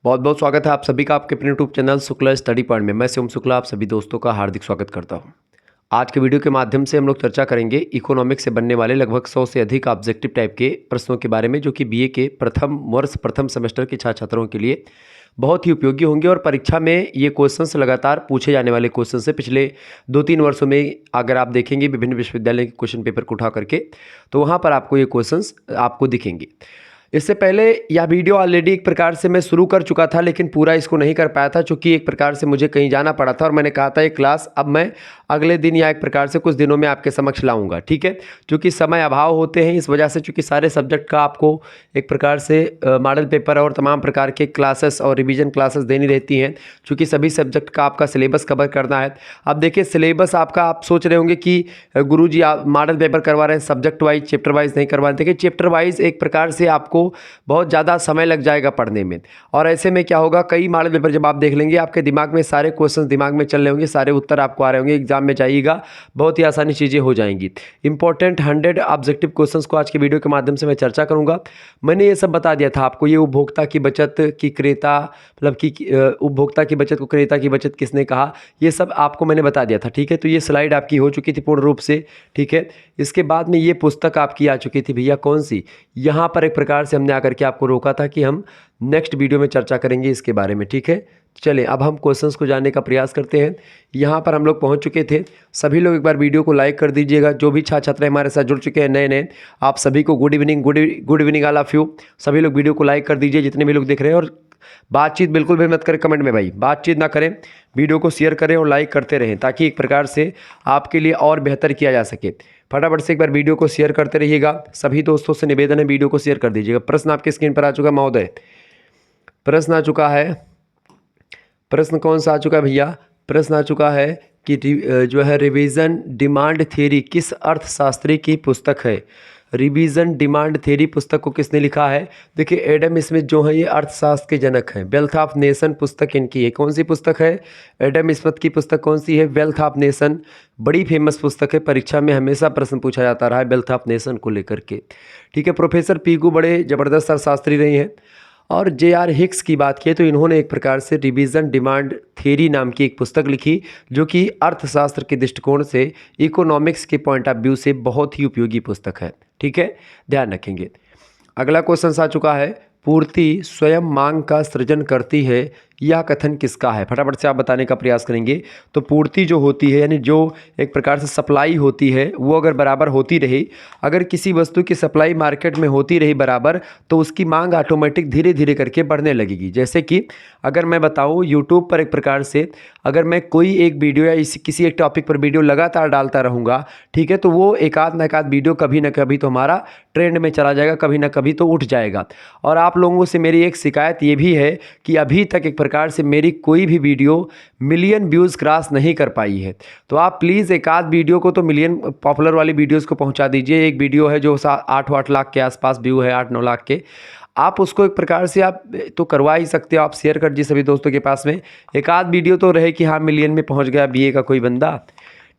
बहुत बहुत स्वागत है आप सभी का आपके अपने YouTube channel Shukla study point में। मैं शिवम शुक्ला आप सभी दोस्तों का हार्दिक स्वागत करता हूं। आज के वीडियो के माध्यम से हम लोग चर्चा करेंगे इकोनॉमिक्स से बनने वाले लगभग 100 से अधिक ऑब्जेक्टिव टाइप के प्रश्नों के बारे में, जो कि बीए के प्रथम सेमेस्टर के छात्र छात्रों के लिए बहुत ही उपयोगी होंगे। और परीक्षा में ये क्वेश्चंस लगातार पूछे जाने वाले क्वेश्चन से पिछले 2-3 वर्षों में अगर आप देखेंगे विभिन्न विश्वविद्यालय के क्वेश्चन पेपर को उठा करके, तो वहाँ पर आपको ये क्वेश्चंस आपको दिखेंगे। इससे पहले यह वीडियो ऑलरेडी एक प्रकार से मैं शुरू कर चुका था, लेकिन पूरा इसको नहीं कर पाया था क्योंकि एक प्रकार से मुझे कहीं जाना पड़ा था और मैंने कहा था ये क्लास अब मैं अगले दिन या एक प्रकार से कुछ दिनों में आपके समक्ष लाऊंगा, ठीक है। क्योंकि समय अभाव होते हैं, इस वजह से चूँकि सारे सब्जेक्ट का आपको एक प्रकार से मॉडल पेपर और तमाम प्रकार के क्लासेस और रिवीजन क्लासेस देनी रहती हैं, चूँकि सभी सब्जेक्ट का आपका सिलेबस कवर करना है। अब देखिए सिलेबस आपका, आप सोच रहे होंगे कि गुरुजी आप मॉडल पेपर करवा रहे हैं, सब्जेक्ट वाइज चैप्टर वाइज नहीं करवा रहे। देखिए चैप्टर वाइज एक प्रकार से आपको बहुत ज़्यादा समय लग जाएगा पढ़ने में, और ऐसे में क्या होगा, कई मॉडल पेपर जब आप देख लेंगे आपके दिमाग में सारे क्वेश्चंस दिमाग में चल रहे होंगे, सारे उत्तर आपको आ रहे होंगे, एग्जाम में जाइएगा बहुत ही आसानी चीज़ें हो जाएंगी। इंपॉर्टेंट 100 ऑब्जेक्टिव क्वेश्चंस को आज के वीडियो के माध्यम से मैं चर्चा करूंगा। मैंने ये सब बता दिया था आपको, ये उपभोक्ता की बचत की क्रेता मतलब कि उपभोक्ता की बचत को क्रेता की बचत किसने कहा, ये सब आपको मैंने बता दिया था, ठीक है। तो ये स्लाइड आपकी हो चुकी थी पूर्ण रूप से, ठीक है। इसके बाद में ये पुस्तक आपकी आ चुकी थी भैया, कौन सी, यहाँ पर एक प्रकार से हमने आकर के आपको रोका था कि हम नेक्स्ट वीडियो में चर्चा करेंगे इसके बारे में, ठीक है। चलें अब हम क्वेश्चंस को जानने का प्रयास करते हैं। यहाँ पर हम लोग पहुँच चुके थे। सभी लोग एक बार वीडियो को लाइक कर दीजिएगा। जो भी छात्र छात्राएं हमारे साथ जुड़ चुके हैं नए नए, आप सभी को good evening, good evening all of you. सभी लोग वीडियो को लाइक कर दीजिए जितने भी लोग देख रहे हैं, और बातचीत बिल्कुल भी मत करें कमेंट में भाई, बातचीत ना करें, वीडियो को शेयर करें और लाइक करते रहें ताकि एक प्रकार से आपके लिए और बेहतर किया जा सके। फटाफट से एक बार वीडियो को शेयर करते रहिएगा। सभी दोस्तों से निवेदन है वीडियो को शेयर कर दीजिएगा। प्रश्न आपकी स्क्रीन पर आ चुका है महोदय, प्रश्न आ चुका है। प्रश्न कौन सा आ चुका है भैया, प्रश्न आ चुका है कि जो है रिवीजन डिमांड थ्योरी किस अर्थशास्त्री की पुस्तक है। रिवीजन डिमांड थ्योरी पुस्तक को किसने लिखा है। देखिए एडम स्मिथ जो है ये अर्थशास्त्र के जनक हैं। वेल्थ ऑफ नेशन पुस्तक इनकी है। कौन सी पुस्तक है, एडम स्मिथ की पुस्तक कौन सी है, वेल्थ ऑफ नेशन। बड़ी फेमस पुस्तक है, परीक्षा में हमेशा प्रश्न पूछा जाता रहा है वेल्थ ऑफ नेशन को लेकर के, ठीक है। प्रोफेसर पीकू बड़े ज़बरदस्त अर्थशास्त्री रहे हैं। और J.R. हिक्स की बात की तो इन्होंने एक प्रकार से रिवीजन डिमांड थ्योरी नाम की एक पुस्तक लिखी, जो कि अर्थशास्त्र के दृष्टिकोण से, इकोनॉमिक्स के पॉइंट ऑफ व्यू से बहुत ही उपयोगी पुस्तक है, ठीक है, ध्यान रखेंगे। अगला क्वेश्चन आ चुका है, पूर्ति स्वयं मांग का सृजन करती है, यह कथन किसका है। फटाफट से आप बताने का प्रयास करेंगे। तो पूर्ति जो होती है, यानी जो एक प्रकार से सप्लाई होती है, वो अगर बराबर होती रही, अगर किसी वस्तु की सप्लाई मार्केट में होती रही बराबर, तो उसकी मांग ऑटोमेटिक धीरे धीरे करके बढ़ने लगेगी। जैसे कि अगर मैं बताऊँ यूट्यूब पर एक प्रकार से अगर मैं कोई एक वीडियो या किसी एक टॉपिक पर वीडियो लगातार डालता रहूँगा, ठीक है, तो वो एक आध वीडियो कभी ना कभी तो हमारा ट्रेंड में चला जाएगा, कभी ना कभी तो उठ जाएगा। और आप लोगों से मेरी एक शिकायत ये भी है कि अभी तक एक प्रकार से मेरी कोई भी वीडियो मिलियन व्यूज़ क्रॉस नहीं कर पाई है। तो आप प्लीज़ एक आध वीडियो को तो मिलियन पॉपुलर वाली वीडियोज़ को पहुंचा दीजिए। एक वीडियो है जो 8 लाख के आसपास व्यू है, 8-9 लाख के, आप उसको एक प्रकार से आप तो करवा ही सकते हो, आप शेयर कर दीजिए सभी दोस्तों के पास में। एक आध वीडियो तो रहे कि हाँ मिलियन में पहुँच गया बीए का कोई बंदा,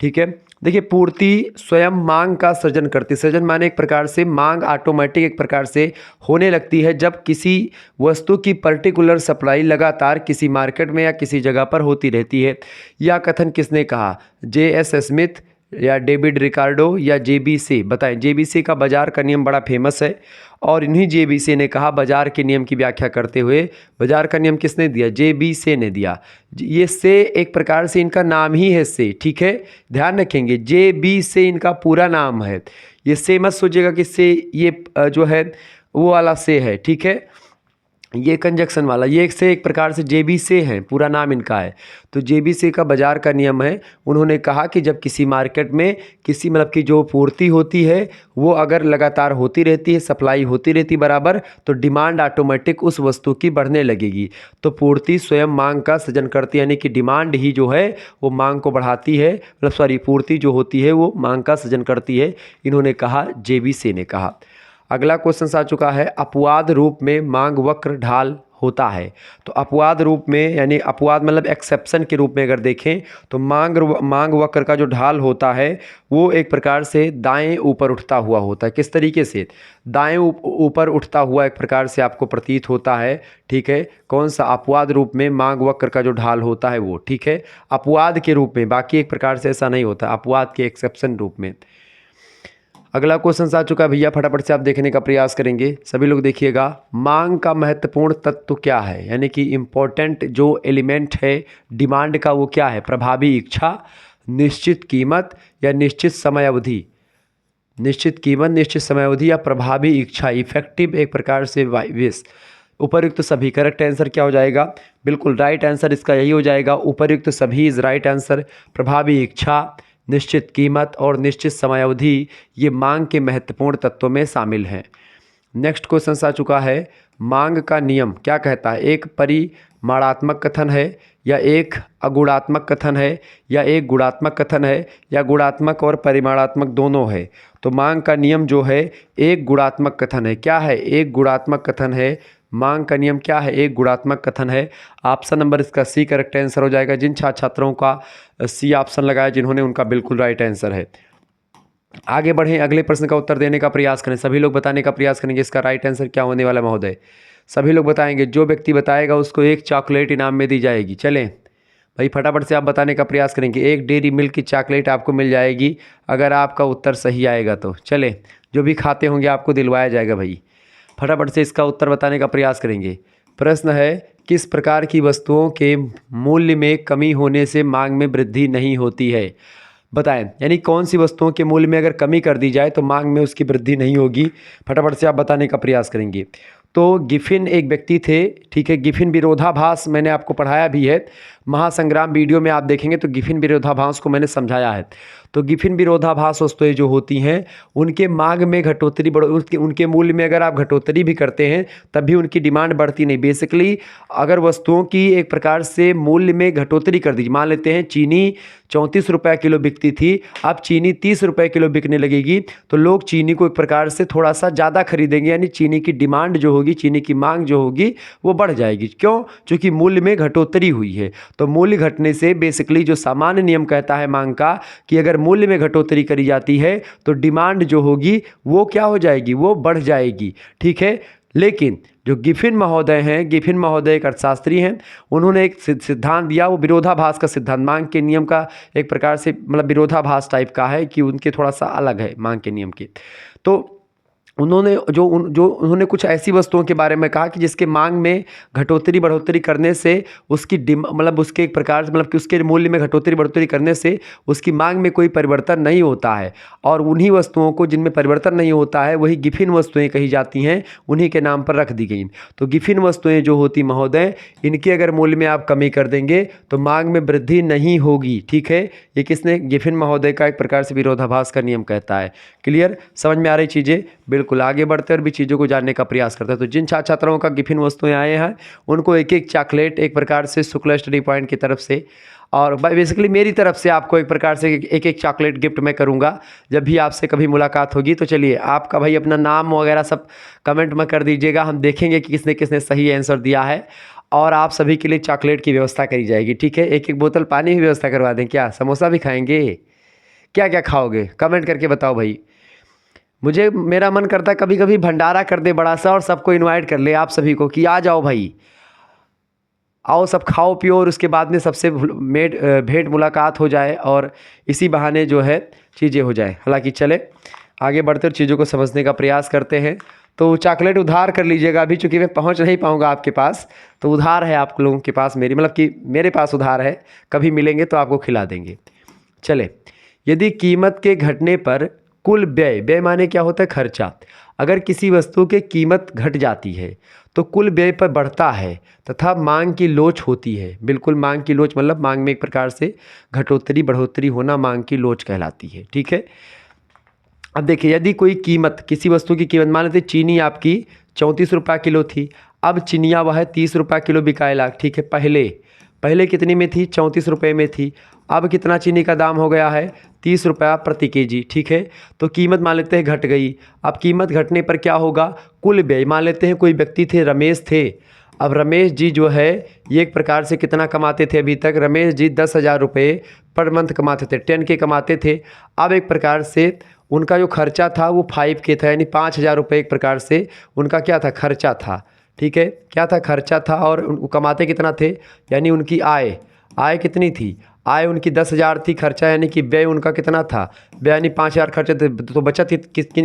ठीक है। देखिए पूर्ति स्वयं मांग का सृजन करती, सृजन माने एक प्रकार से मांग ऑटोमेटिक एक प्रकार से होने लगती है जब किसी वस्तु की पर्टिकुलर सप्लाई लगातार किसी मार्केट में या किसी जगह पर होती रहती है। यह कथन किसने कहा, J.S. स्मिथ या डेविड रिकार्डो या JBC, बताएं। JBC का बाजार का नियम बड़ा फेमस है, और इन्हीं JBC ने कहा बाजार के नियम की व्याख्या करते हुए, बाजार का नियम किसने दिया, JBC ने दिया। ये से एक प्रकार से इनका नाम ही है से, ठीक है, ध्यान रखेंगे। JBC इनका पूरा नाम है, ये से मत सोचिएगा कि से ये जो है वो वाला से है, ठीक है, ये कंजक्शन वाला, ये से एक प्रकार से JBC है, पूरा नाम इनका है। तो JBC का बाजार का नियम है। उन्होंने कहा कि जब किसी मार्केट में किसी मतलब की जो पूर्ति होती है वो अगर लगातार होती रहती है, सप्लाई होती रहती बराबर, तो डिमांड ऑटोमेटिक उस वस्तु की बढ़ने लगेगी। तो पूर्ति स्वयं मांग का सृजन करती है, यानी कि डिमांड ही जो है वो मांग को बढ़ाती है, मतलब सॉरी पूर्ति जो होती है वो मांग का सृजन करती है, इन्होंने कहा, JBC ने कहा। अगला क्वेश्चन आ चुका है, अपवाद रूप में मांग वक्र ढाल होता है। तो अपवाद रूप में, यानी अपवाद मतलब एक्सेप्शन के रूप में अगर देखें तो मांग वक्र का जो ढाल होता है वो एक प्रकार से दाएं ऊपर उठता हुआ होता है। किस तरीके से? दाएं ऊपर उठता हुआ एक प्रकार से आपको प्रतीत होता है। ठीक है, कौन सा? अपवाद रूप में मांग वक्र का जो ढाल होता है वो। ठीक है, अपवाद के रूप में, बाकी एक प्रकार से ऐसा नहीं होता, अपवाद के एक्सेप्शन रूप में। अगला क्वेश्चन आ चुका है भैया, फटाफट से आप देखने का प्रयास करेंगे। सभी लोग देखिएगा, मांग का महत्वपूर्ण तत्व क्या है, यानी कि इंपॉर्टेंट जो एलिमेंट है डिमांड का वो क्या है? प्रभावी इच्छा, निश्चित कीमत या निश्चित समय अवधि? निश्चित कीमत, निश्चित समय अवधि या प्रभावी इच्छा, इफेक्टिव एक प्रकार से विश। उपर्युक्त सभी, करेक्ट आंसर क्या हो जाएगा? बिल्कुल राइट आंसर इसका यही हो जाएगा, उपर्युक्त सभी इज राइट आंसर। प्रभावी इच्छा, निश्चित कीमत और निश्चित समयावधि ये मांग के महत्वपूर्ण तत्वों में शामिल हैं। नेक्स्ट क्वेश्चन आ चुका है, मांग का नियम क्या कहता है? एक परिमाणात्मक कथन है या एक अगुणात्मक कथन है या एक गुणात्मक कथन है या गुणात्मक और परिमाणात्मक दोनों है? तो मांग का नियम जो है एक गुणात्मक कथन है। क्या है? एक गुणात्मक कथन है। मांग का नियम क्या है? एक गुणात्मक कथन है। ऑप्शन नंबर इसका सी करेक्ट आंसर हो जाएगा। जिन छात्रों का सी ऑप्शन लगाया जिन्होंने, उनका बिल्कुल राइट आंसर है। आगे बढ़ें, अगले प्रश्न का उत्तर देने का प्रयास करें। सभी लोग बताने का प्रयास करेंगे इसका राइट आंसर क्या होने वाला महोदय। सभी लोग बताएंगे, जो व्यक्ति बताएगा उसको एक चॉकलेट इनाम में दी जाएगी। चलें भाई, फटाफट से आप बताने का प्रयास करेंगे। एक डेयरी मिल्क की चॉकलेट आपको मिल जाएगी अगर आपका उत्तर सही आएगा तो। चलें, जो भी खाते होंगे आपको दिलवाया जाएगा भाई। फटाफट से इसका उत्तर बताने का प्रयास करेंगे। प्रश्न है, किस प्रकार की वस्तुओं के मूल्य में कमी होने से मांग में वृद्धि नहीं होती है? बताएं, यानी कौन सी वस्तुओं के मूल्य में अगर कमी कर दी जाए तो मांग में उसकी वृद्धि नहीं होगी। फटाफट से आप बताने का प्रयास करेंगे। तो गिफिन एक व्यक्ति थे। ठीक है, गिफिन विरोधाभास मैंने आपको पढ़ाया भी है, महासंग्राम वीडियो में आप देखेंगे तो गिफिन विरोधाभास को मैंने समझाया है। तो गिफिन विरोधाभास वस्तुएं जो होती हैं उनके मांग में घटोतरी उनके मूल्य में अगर आप घटोतरी भी करते हैं तब भी उनकी डिमांड बढ़ती नहीं। बेसिकली अगर वस्तुओं की एक प्रकार से मूल्य में घटोतरी कर दीजिए, मान लेते हैं चीनी 34 रुपये किलो बिकती थी, अब चीनी 30 रुपये किलो बिकने लगेगी, तो लोग चीनी को एक प्रकार से थोड़ा सा ज़्यादा खरीदेंगे, यानी चीनी की डिमांड जो होगी, चीनी की मांग जो होगी वो बढ़ जाएगी। क्यों? क्योंकि मूल्य में घटोतरी हुई है। तो मूल्य घटने से बेसिकली जो सामान्य नियम कहता है मांग का कि अगर मूल्य में घटोतरी करी जाती है तो डिमांड जो होगी वो क्या हो जाएगी? वो बढ़ जाएगी। ठीक है, लेकिन जो गिफिन महोदय हैं, गिफिन महोदय एक अर्थशास्त्री हैं, उन्होंने एक सिद्धांत दिया, वो विरोधाभास का सिद्धांत, मांग के नियम का एक प्रकार से मतलब विरोधाभास टाइप का है कि उनके थोड़ा सा अलग है मांग के नियम के। तो उन्होंने कुछ ऐसी वस्तुओं के बारे में कहा कि जिसके मांग में घटोतरी बढ़ोतरी करने से उसकी मतलब उसके एक प्रकार से मतलब कि उसके मूल्य में घटोतरी बढ़ोतरी करने से उसकी मांग में कोई परिवर्तन नहीं होता है, और उन्हीं वस्तुओं को जिनमें परिवर्तन नहीं होता है वही गिफिन वस्तुएं कही जाती हैं, उन्हीं के नाम पर रख दी गई। तो गिफिन वस्तुएं जो होती महोदय, इनके अगर मूल्य में आप कमी कर देंगे तो मांग में वृद्धि नहीं होगी। ठीक है, ये किसने? गिफिन महोदय का एक प्रकार से विरोधाभास का नियम कहता है। क्लियर, समझ में आ रही चीज़ें? बिल्कुल आगे बढ़ते और भी चीज़ों को जानने का प्रयास करते हैं। तो जिन छात्रों का गिफिन वस्तुएं आए हैं उनको एक एक चॉकलेट एक प्रकार से शुक्ला स्टडी पॉइंट की तरफ से, और बेसिकली मेरी तरफ से आपको एक प्रकार से एक एक चॉकलेट गिफ्ट मैं करूंगा जब भी आपसे कभी मुलाकात होगी। तो चलिए, आपका भाई अपना नाम वगैरह सब कमेंट में कर दीजिएगा, हम देखेंगे कि किसने किसने सही आंसर दिया है, और आप सभी के लिए चॉकलेट की व्यवस्था करी जाएगी। ठीक है, एक एक बोतल पानी की व्यवस्था करवा दें क्या? समोसा भी खाएंगे? क्या क्या खाओगे कमेंट करके बताओ भाई। मुझे मेरा मन करता है कभी कभी भंडारा कर दे बड़ा सा और सबको इनवाइट कर ले आप सभी को कि आ जाओ भाई, आओ सब खाओ पियो, और उसके बाद में सबसे भेंट मुलाकात हो जाए और इसी बहाने जो है चीज़ें हो जाए। हालांकि चले आगे बढ़ते और चीज़ों को समझने का प्रयास करते हैं। तो चॉकलेट उधार कर लीजिएगा अभी, चूँकि मैं पहुंच नहीं पाऊंगा आपके पास, तो उधार है आप लोगों के पास मेरी, मतलब कि मेरे पास उधार है, कभी मिलेंगे तो आपको खिला देंगे। चले, यदि कीमत के घटने पर कुल व्यय, व्यय माने क्या होता है? खर्चा। अगर किसी वस्तु की कीमत घट जाती है तो कुल व्यय पर बढ़ता है तथा मांग की लोच होती है। बिल्कुल, मांग की लोच मतलब मांग में एक प्रकार से घटोतरी बढ़ोतरी होना मांग की लोच कहलाती है। ठीक है, अब देखिए, यदि कोई कीमत, किसी वस्तु की कीमत, मान लेते चीनी आपकी 34 रुपये किलो थी, अब चिनिया वह 30 रुपये किलो बिकाए लाख। ठीक है, पहले कितनी में थी? 34 रुपये में थी। अब कितना चीनी का दाम हो गया है? 30 रुपया प्रति केजी। ठीक है, तो कीमत मान लेते हैं घट गई। अब कीमत घटने पर क्या होगा? कुल व्यय, मान लेते हैं कोई व्यक्ति थे, रमेश थे, अब रमेश जी जो है ये एक प्रकार से कितना कमाते थे अभी तक? रमेश जी 10,000 रुपये पर मंथ कमाते थे, 10K कमाते थे। अब एक प्रकार से उनका जो खर्चा था वो 5K था, यानी 5,000 रुपये एक प्रकार से उनका क्या था? खर्चा था। ठीक है, क्या था? खर्चा था। और वो कमाते कितना थे? यानी उनकी आय कितनी थी? आय उनकी 10,000 थी, खर्चा यानी कि व्यय उनका कितना था? व्यय यानी 5,000 खर्चे थे, तो बचत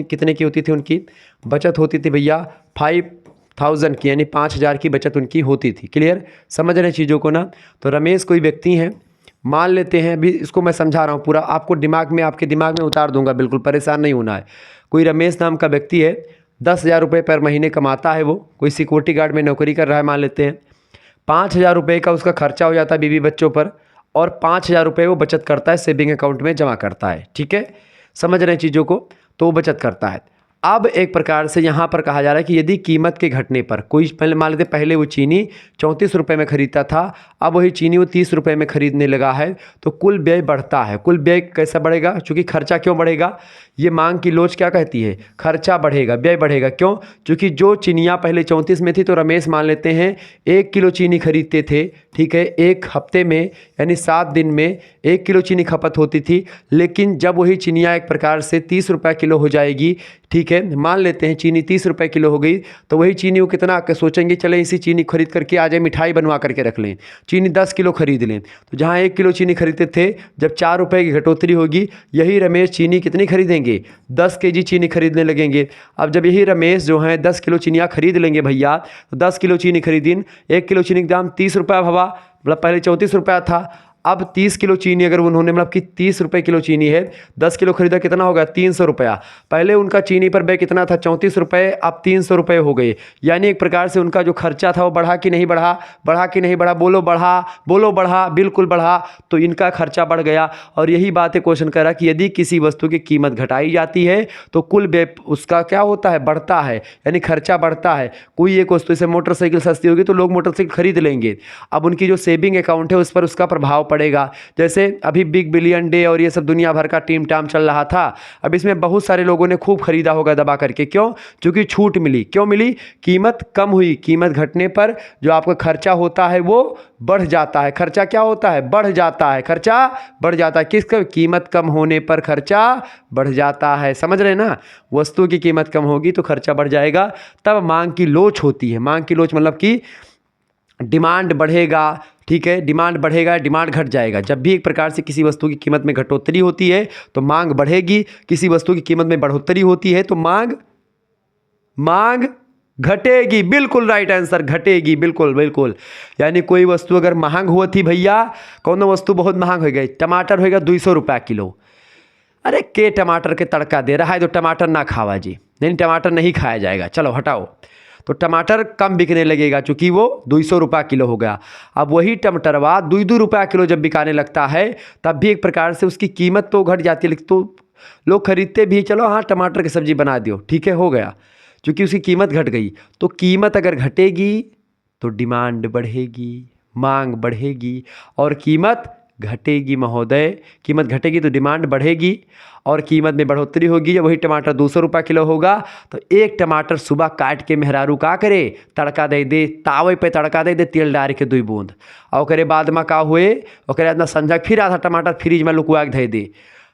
कितने की होती थी उनकी? बचत होती थी भैया 5,000 की, यानी 5,000 की बचत उनकी होती थी। क्लियर? समझ रहे चीज़ों को ना? तो रमेश कोई व्यक्ति हैं, मान लेते हैं, अभी इसको मैं समझा रहा हूँ पूरा, आपको आपके दिमाग में उतार दूंगा, बिल्कुल परेशान नहीं होना है। कोई रमेश नाम का व्यक्ति है, 10,000 रुपये पर महीने कमाता है, वो कोई सिक्योरिटी गार्ड में नौकरी कर रहा है मान लेते हैं। 5,000 रुपये का उसका खर्चा हो जाता है बीवी बच्चों पर, और 5,000 रुपये वो बचत करता है, सेविंग अकाउंट में जमा करता है। ठीक है, समझ रहे हैं चीज़ों को? तो वो बचत करता है। अब एक प्रकार से यहाँ पर कहा जा रहा है कि यदि कीमत के घटने पर कोई, पहले मान लेते पहले वो चीनी 34 रुपये में खरीदता था, अब वही चीनी वो 30 रुपये में खरीदने लगा है, तो कुल व्यय बढ़ता है। कुल व्यय कैसा बढ़ेगा? चूँकि खर्चा क्यों बढ़ेगा? ये मांग की लोच क्या कहती है? खर्चा बढ़ेगा, व्यय बढ़ेगा। क्यों? क्योंकि जो चीनियाँ पहले 34 में थी, तो रमेश मान लेते हैं 1 किलो चीनी खरीदते थे। ठीक है, एक हफ्ते में यानी 7 दिन में 1 किलो चीनी खपत होती थी। लेकिन जब वही चीनियाँ एक प्रकार से 30 रुपये किलो हो जाएगी, ठीक है, मान लेते हैं चीनी 30 रुपये किलो हो गई, तो वही चीनी वो कितना सोचेंगे, चले इसी चीनी खरीद करके आ जाए, मिठाई बनवा करके रख लें, चीनी 10 किलो खरीद लें। तो जहाँ 1 किलो चीनी खरीदते थे, जब 4 रुपये की घटोतरी होगी, यही रमेश चीनी कितनी खरीदेंगे? 10 kg चीनी खरीदने लगेंगे। अब जब यही रमेश जो है 10 किलो चीनियाँ खरीद लेंगे भैया, तो 10 किलो चीनी खरीदिन, 1 किलो चीनी का दाम 30 रुपये हवा, मतलब पहले 34 रुपया था, अब 30 किलो चीनी अगर उन्होंने, मतलब कि 30 रुपये किलो चीनी है, 10 किलो खरीदा, कितना होगा? 300 रुपया। पहले उनका चीनी पर व्यय कितना था? 34 रुपये, अब 300 रुपये हो गए। यानी एक प्रकार से उनका जो खर्चा था वो बढ़ा कि नहीं बढ़ा? बढ़ा कि नहीं बढ़ा? बोलो बढ़ा, बोलो बढ़ा, बिल्कुल बढ़ा। तो इनका खर्चा बढ़ गया। और यही बात है, क्वेश्चन कह रहा कि यदि किसी वस्तु की कीमत घटाई जाती है तो कुल व्यय उसका क्या होता है? बढ़ता है, यानी खर्चा बढ़ता है। कोई एक वस्तु, जैसे मोटरसाइकिल सस्ती होगी तो लोग मोटरसाइकिल खरीद लेंगे, अब उनकी जो सेविंग अकाउंट है उस पर उसका प्रभाव पड़ेगा। जैसे अभी बिग बिलियन डे और ये सब दुनिया भर का टीम टाम चल रहा था, अब इसमें बहुत सारे लोगों ने खूब खरीदा होगा दबा करके। क्यों? क्योंकि छूट मिली। क्यों मिली? कीमत कम हुई। कीमत घटने पर जो आपका खर्चा होता है वो बढ़ जाता है। खर्चा क्या होता है? बढ़ जाता है। खर्चा बढ़ जाता है। किसका? कीमत कम होने पर खर्चा बढ़ जाता है। समझ रहे हैं ना? वस्तु की कीमत कम होगी तो खर्चा बढ़ जाएगा, तब मांग की लोच होती है। मांग की लोच मतलब कि डिमांड बढ़ेगा। ठीक है, डिमांड बढ़ेगा, डिमांड घट जाएगा। जब भी एक प्रकार से किसी वस्तु की कीमत में घटोतरी होती है तो मांग बढ़ेगी, किसी वस्तु की कीमत में बढ़ोतरी होती है तो मांग घटेगी। बिल्कुल राइट आंसर, घटेगी। बिल्कुल बिल्कुल। यानी कोई वस्तु अगर महंग हुई थी भैया, कौन वस्तु बहुत महंग हो गई, टमाटर होगा 200 रुपये किलो, अरे के टमाटर के तड़का दे रहा है तो टमाटर ना खावा जी, नहीं टमाटर नहीं खाया जाएगा, चलो हटाओ, तो टमाटर कम बिकने लगेगा चूँकि वो 200 रुपये किलो हो गया। अब वही टमाटरवा 2-2 रुपये किलो जब बिकाने लगता है तब भी एक प्रकार से उसकी कीमत तो घट जाती है, लेकिन तो लोग खरीदते भी, चलो हाँ टमाटर की सब्ज़ी बना दियो, ठीक है, हो गया, क्योंकि उसकी कीमत घट गई। तो कीमत अगर घटेगी तो डिमांड बढ़ेगी, मांग बढ़ेगी, और कीमत घटेगी महोदय। कीमत घटेगी तो डिमांड बढ़ेगी और कीमत में बढ़ोतरी होगी। जब वही टमाटर 200 रुपये किलो होगा तो एक टमाटर सुबह काट के मेहरारू का करे, तड़का दे दे, तावे पे तड़का दे दे, तेल डाल के 2 बूंद, और करे बाद में का हुए, और करे बाद संझा फिर आधा टमाटर फ्रिज में लुकवा के धे दे,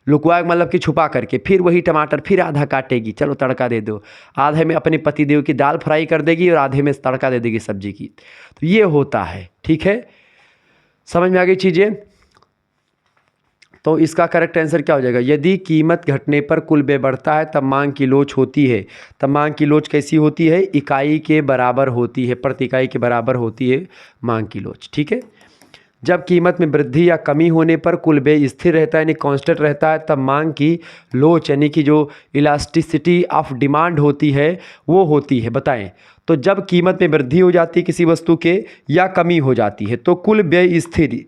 लुकवा मतलब कि छुपा करके, फिर वही टमाटर फिर आधा काटेगी, चलो तड़का दे दो, आधे में अपने पतिदेव की दाल फ्राई कर देगी और आधे में तड़का दे देगी सब्जी की। तो ये होता है। ठीक है, समझ में आ गई चीज़ें? तो इसका करेक्ट आंसर क्या हो जाएगा? यदि कीमत घटने पर कुल व्यय बढ़ता है तब मांग की लोच होती है। तब मांग की लोच कैसी होती है? इकाई के बराबर होती है, प्रति इकाई के बराबर होती है मांग की लोच। ठीक है, जब कीमत में वृद्धि या कमी होने पर कुल व्यय स्थिर रहता है, यानी कांस्टेंट रहता है, तब मांग की लोच यानी कि जो इलास्टिसिटी ऑफ डिमांड होती है वो होती है। बताएं, तो जब कीमत में वृद्धि हो जाती है किसी वस्तु के या कमी हो जाती है तो कुल व्यय स्थिर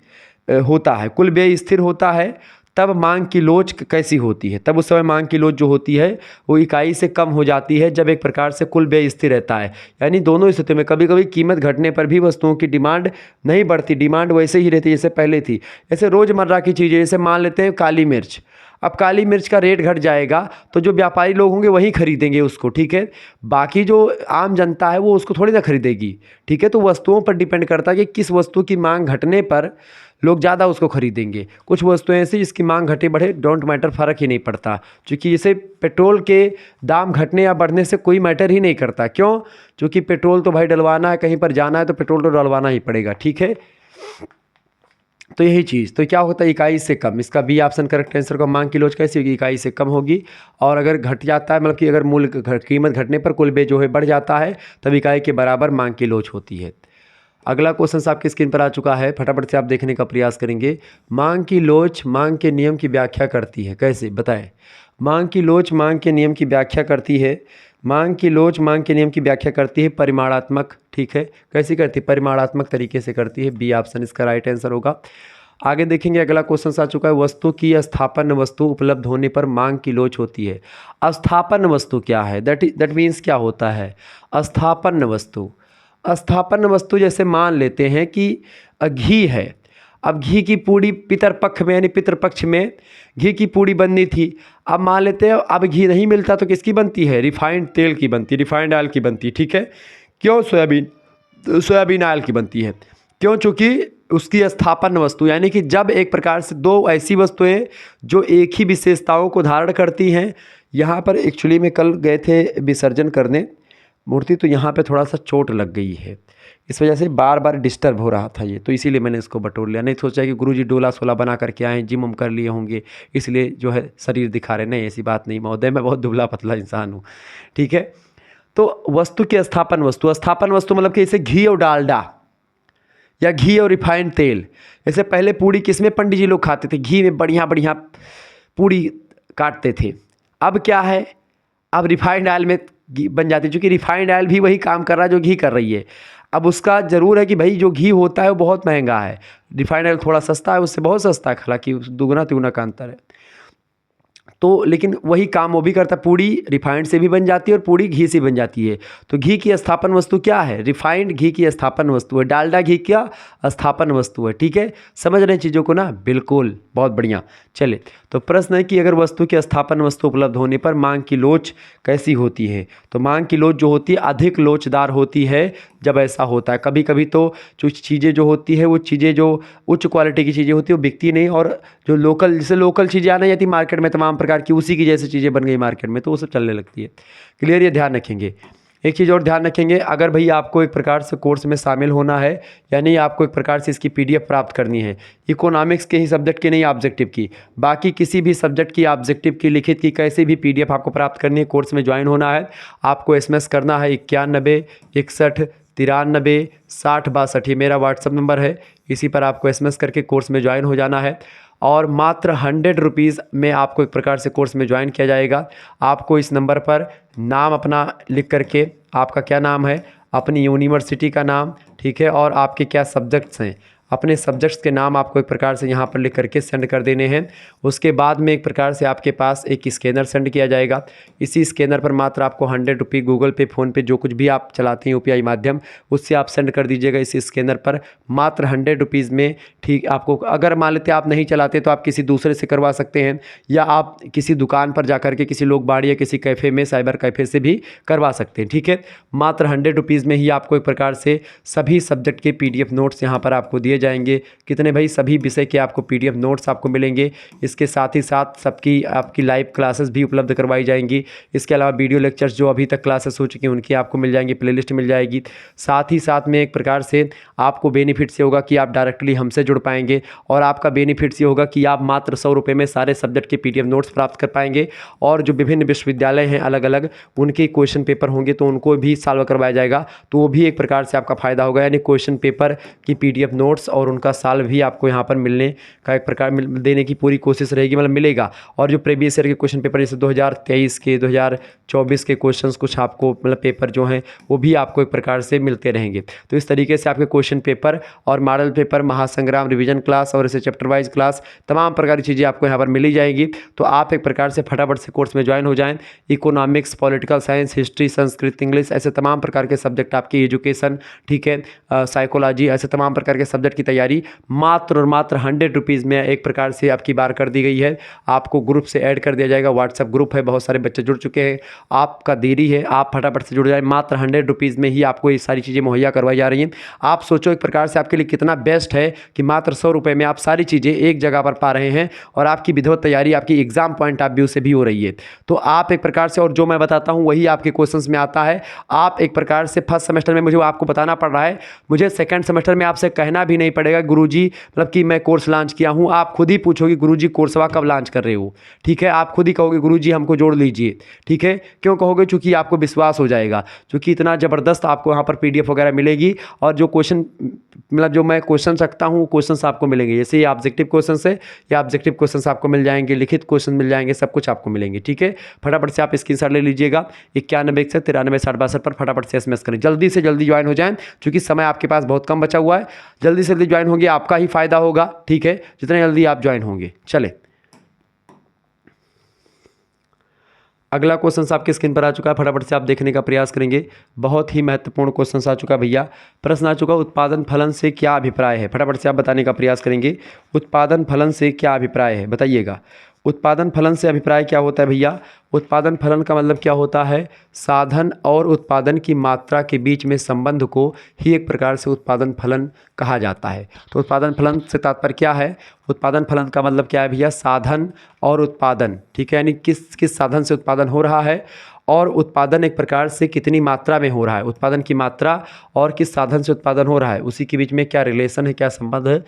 होता है। कुल व्यय स्थिर होता है तब मांग की लोच कैसी होती है? तब उस समय मांग की लोच जो होती है वो इकाई से कम हो जाती है जब एक प्रकार से कुल व्यय स्थिर रहता है। यानी दोनों स्थिति में कभी कभी कीमत घटने पर भी वस्तुओं की डिमांड नहीं बढ़ती, डिमांड वैसे ही रहती जैसे पहले थी। जैसे रोज़मर्रा की चीज़ें, जैसे मान लेते हैं काली मिर्च, अब काली मिर्च का रेट घट जाएगा तो जो व्यापारी लोग होंगे वही खरीदेंगे उसको, ठीक है। बाकी जो आम जनता है वो उसको थोड़ी ना खरीदेगी, ठीक है। तो वस्तुओं पर डिपेंड करता है कि किस वस्तु की मांग घटने पर लोग ज़्यादा उसको खरीदेंगे। कुछ वस्तुएं ऐसी जिसकी मांग घटे बढ़े डोंट मैटर, फ़र्क ही नहीं पड़ता, क्योंकि इसे पेट्रोल के दाम घटने या बढ़ने से कोई मैटर ही नहीं करता। क्यों? क्योंकि पेट्रोल तो भाई डलवाना है, कहीं पर जाना है तो पेट्रोल तो डलवाना ही पड़ेगा, ठीक है। तो यही चीज़, तो क्या होता है इकाई से कम, इसका बी ऑप्शन करेक्ट आंसर का। मांग की लोच कैसी होगी? इकाई से कम होगी। और अगर घट जाता है, मतलब कि अगर मूल्य कीमत घटने पर कुल बे जो है बढ़ जाता है, तब इकाई के बराबर मांग की लोच होती है। अगला क्वेश्चन आपकी स्क्रीन पर आ चुका है, फटाफट से आप देखने का प्रयास करेंगे। मांग की लोच मांग के नियम की व्याख्या करती है, कैसे बताएं? मांग की लोच मांग के नियम की व्याख्या करती है। मांग की लोच मांग के नियम की व्याख्या करती है परिमाणात्मक, ठीक है। कैसी करती है? परिमाणात्मक तरीके से करती है। बी ऑप्शन इसका राइट आंसर होगा। आगे देखेंगे, अगला क्वेश्चन आ चुका है। वस्तु की स्थापन वस्तु उपलब्ध होने पर मांग की लोच होती है। स्थापन वस्तु क्या है? दैट मीन्स क्या होता है स्थापन वस्तु? स्थापन वस्तु जैसे मान लेते हैं कि घी है। अब घी की पूड़ी पितरपक्ष में यानी पितृपक्ष में घी की पूड़ी बननी थी। अब मान लेते हैं अब घी नहीं मिलता तो किसकी बनती है? रिफाइंड तेल की बनती है, रिफाइंड ऑयल की बनती है, ठीक है। क्यों? सोयाबीन ऑयल की बनती है। क्यों? चूँकि उसकी स्थापन वस्तु यानी कि जब एक प्रकार से दो ऐसी वस्तुएं जो एक ही विशेषताओं को धारण करती हैं। यहाँ पर एक्चुअली में कल गए थे विसर्जन करने मूर्ति, तो यहाँ पे थोड़ा सा चोट लग गई है, इस वजह से बार बार डिस्टर्ब हो रहा था ये, तो इसीलिए मैंने इसको बटोर लिया। नहीं सोचा कि गुरुजी डोला सोला बना करके आए, जिम उम कर लिए होंगे इसलिए जो है शरीर दिखा रहे। नहीं, ऐसी बात नहीं महोदय, मैं बहुत दुबला पतला इंसान हूँ, ठीक है। तो वस्तु की स्थापन वस्तु, स्थापन वस्तु मतलब कि इसे घी और डालडा या घी और रिफाइंड तेल। जैसे पहले पूड़ी किसमें पंडित जी लोग खाते थे? घी में बढ़िया बढ़िया पूड़ी काटते थे। अब क्या है? अब रिफाइंड ऑयल में बन जाती है, क्योंकि रिफाइंड ऑयल भी वही काम कर रहा है जो घी कर रही है। अब उसका ज़रूर है कि भाई जो घी होता है वो बहुत महंगा है, रिफाइंड ऑयल थोड़ा सस्ता है, उससे बहुत सस्ता है, हालांकि दुगना तिगुना का अंतर है। तो लेकिन वही काम वो भी करता है। पूड़ी रिफाइंड से भी बन जाती है और पूड़ी घी से बन जाती है। तो घी की स्थापन वस्तु क्या है? रिफाइंड घी की स्थापन वस्तु है। डालडा घी क्या स्थापन वस्तु है, ठीक है। समझ रहे हैं चीज़ों को ना? बिल्कुल, बहुत बढ़िया। चले, तो प्रश्न है कि अगर वस्तु की स्थापन वस्तु उपलब्ध होने पर मांग की लोच कैसी होती है? तो मांग की लोच जो होती है अधिक लोचदार होती है जब ऐसा होता है। कभी कभी तो जो चीज़ें जो होती है वो चीज़ें जो उच्च क्वालिटी की चीज़ें होती है वो बिकती नहीं, और जो लोकल जैसे लोकल चीज़ें आने जाती मार्केट में तमाम प्रकार की, उसी की जैसी चीज़ें बन गई मार्केट में, तो वो सब चलने लगती है। क्लियर? ये ध्यान रखेंगे। एक चीज़ और ध्यान रखेंगे, अगर भई आपको एक प्रकार से कोर्स में शामिल होना है, यानी आपको एक प्रकार से इसकी पीडीएफ प्राप्त करनी है, इकोनॉमिक्स के ही सब्जेक्ट की नहीं ऑब्जेक्टिव की, बाकी किसी भी सब्जेक्ट की ऑब्जेक्टिव की लिखित की कैसे भी पीडीएफ आपको प्राप्त करनी है, कोर्स में ज्वाइन होना है, आपको एसएमएस करना है 91 61 93 60 62। ये मेरा व्हाट्सअप नंबर है, इसी पर आपको एसएमएस करके कोर्स में ज्वाइन हो जाना है। और मात्र 100 रुपीज़ में आपको एक प्रकार से कोर्स में ज्वाइन किया जाएगा। आपको इस नंबर पर नाम अपना लिख करके, आपका क्या नाम है, अपनी यूनिवर्सिटी का नाम, ठीक है, और आपके क्या सब्जेक्ट्स हैं, अपने सब्जेक्ट्स के नाम आपको एक प्रकार से यहाँ पर लिख करके सेंड कर देने हैं। उसके बाद में एक प्रकार से आपके पास एक स्कैनर सेंड किया जाएगा। इसी स्कैनर पर मात्र आपको 100 रुपये गूगल पे, फ़ोन पे, जो कुछ भी आप चलाते हैं यूपीआई माध्यम, उससे आप सेंड कर दीजिएगा इस स्कैनर पर मात्र 100 रुपीज़ में, ठीक। आपको अगर मान लेते आप नहीं चलाते तो आप किसी दूसरे से करवा सकते हैं, या आप किसी दुकान पर जा करके किसी लोग बाड़ी या किसी कैफ़े में, साइबर कैफ़े से भी करवा सकते हैं, ठीक है। मात्र 100 रुपीज़ में ही आपको एक प्रकार से सभी सब्जेक्ट के पीडीएफ नोट्स यहाँ पर आपको दिए जाएंगे। कितने भाई? सभी विषय के आपको पीडीएफ नोट्स आपको मिलेंगे। इसके साथ ही साथ सबकी आपकी लाइव क्लासेस भी उपलब्ध करवाई जाएंगी। इसके अलावा वीडियो लेक्चर्स जो अभी तक क्लासेस हो चुकी हैं उनकी आपको मिल जाएंगी, प्लेलिस्ट मिल जाएगी। साथ ही साथ में एक प्रकार से आपको बेनिफिट्स ये होगा कि आप डायरेक्टली हमसे जुड़ पाएंगे, और आपका बेनिफिट्स ये होगा कि आप मात्र 100 रुपये में सारे सब्जेक्ट के पीडीएफ नोट्स प्राप्त कर पाएंगे। और जो विभिन्न विश्वविद्यालय हैं अलग अलग, उनके क्वेश्चन पेपर होंगे तो उनको भी सॉल्व करवाया जाएगा, तो वो भी एक प्रकार से आपका फ़ायदा होगा। यानी क्वेश्चन पेपर की पीडीएफ नोट्स और उनका साल भी आपको यहाँ पर मिलने का एक प्रकार देने की पूरी कोशिश रहेगी, मतलब मिलेगा। और जो प्रीवियस ईयर के क्वेश्चन पेपर जैसे 2023 के, 2024 के क्वेश्चंस कुछ आपको मतलब पेपर जो हैं वो भी आपको एक प्रकार से मिलते रहेंगे। तो इस तरीके से आपके क्वेश्चन पेपर और मॉडल पेपर, महासंग्राम रिवीजन क्लास और ऐसे चैप्टर वाइज क्लास, तमाम प्रकार की चीज़ें आपको यहाँ पर मिली जाएंगी। तो आप एक प्रकार से फटाफट से कोर्स में ज्वाइन हो जाएँ। Economics, political science, history, Sanskrit, English, ऐसे तमाम प्रकार के सब्जेक्ट आपकी, एजुकेशन, ठीक है, साइकोलॉजी, ऐसे तमाम प्रकार के सब्जेक्ट की तैयारी मात्र और मात्र 100 रुपीज़ में एक प्रकार से आपकी बार कर दी गई है। आपको ग्रुप से ऐड कर दिया जाएगा, व्हाट्सएप ग्रुप है, बहुत सारे बच्चे जुड़ चुके हैं। आपका देरी है, आप फटाफट से जुड़ जाए। मात्र 100 रुपीज़ में ही आपको ये सारी चीज़ें मुहैया करवाई जा रही हैं। आप सोचो एक प्रकार से आपके लिए कितना बेस्ट है कि मात्र 100 रुपये में आप सारी चीज़ें एक जगह पर पा रहे हैं और आपकी विधिवत तैयारी आपकी एग्जाम पॉइंट ऑफ व्यू से भी हो रही है। तो आप एक प्रकार से, और जो मैं बताता हूँ वही आपके क्वेश्चंस में आता है। आप एक प्रकार से फर्स्ट सेमेस्टर में मुझे आपको बताना पड़ रहा है, मुझे सेकंड सेमेस्टर में आपसे कहना भी नहीं पड़ेगा गुरुजी मतलब कि मैं कोर्स लॉन्च किया हूँ। आप खुद ही पूछोगे गुरुजी कोर्सवा कब लॉन्च कर रहे हो, ठीक है। आप खुद ही कहोगे गुरुजी हमको जोड़ लीजिए, ठीक है। क्यों कहोगे? चूंकि आपको विश्वास हो जाएगा, क्योंकि इतना ज़बरदस्त आपको यहाँ पर PDF वगैरह मिलेगी और जो क्वेश्चन मतलब जो मैं क्वेश्चन रखता हूँ क्वेश्चन आपको मिलेंगे। जैसे ये ऑब्जेक्टिव क्वेश्चन है, ये ऑब्जेक्टिव क्वेश्चन आपको मिल जाएंगे, लिखित क्वेश्चन मिल जाएंगे, सब कुछ आपको मिलेंगे, ठीक है। फटाफट से आप स्क्रीनशॉट ले लीजिएगा। 9161936062 पर फटाफट से SMS करें, जल्दी से जल्दी ज्वाइन हो जाएं, क्योंकि समय आपके पास बहुत कम बचा हुआ है। जल्दी से जल्दी ज्वाइन होंगे, आपका ही फायदा होगा, ठीक है, जितने जल्दी आप ज्वाइन होंगे। चले, अगला क्वेश्चन आपके स्क्रीन पर आ चुका है, फटाफट से आप देखने का प्रयास करेंगे। बहुत ही महत्वपूर्ण क्वेश्चन आ चुका है भैया। प्रश्न आ चुका, उत्पादन फलन से क्या अभिप्राय है? फटाफट से आप बताने का प्रयास करेंगे। उत्पादन फलन से क्या अभिप्राय है, बताइएगा। उत्पादन फलन से अभिप्राय क्या होता है भैया? उत्पादन फलन का मतलब क्या होता है? साधन और उत्पादन की मात्रा के बीच में संबंध को ही एक प्रकार से उत्पादन फलन कहा जाता है। तो उत्पादन फलन से तात्पर्य क्या है? उत्पादन फलन का मतलब क्या है भैया? साधन और उत्पादन, ठीक है, यानी किस किस साधन से उत्पादन हो रहा है और उत्पादन एक प्रकार से कितनी मात्रा में हो रहा है। उत्पादन की मात्रा और किस साधन से उत्पादन हो रहा है, उसी के बीच में क्या रिलेशन है, क्या संबंध है,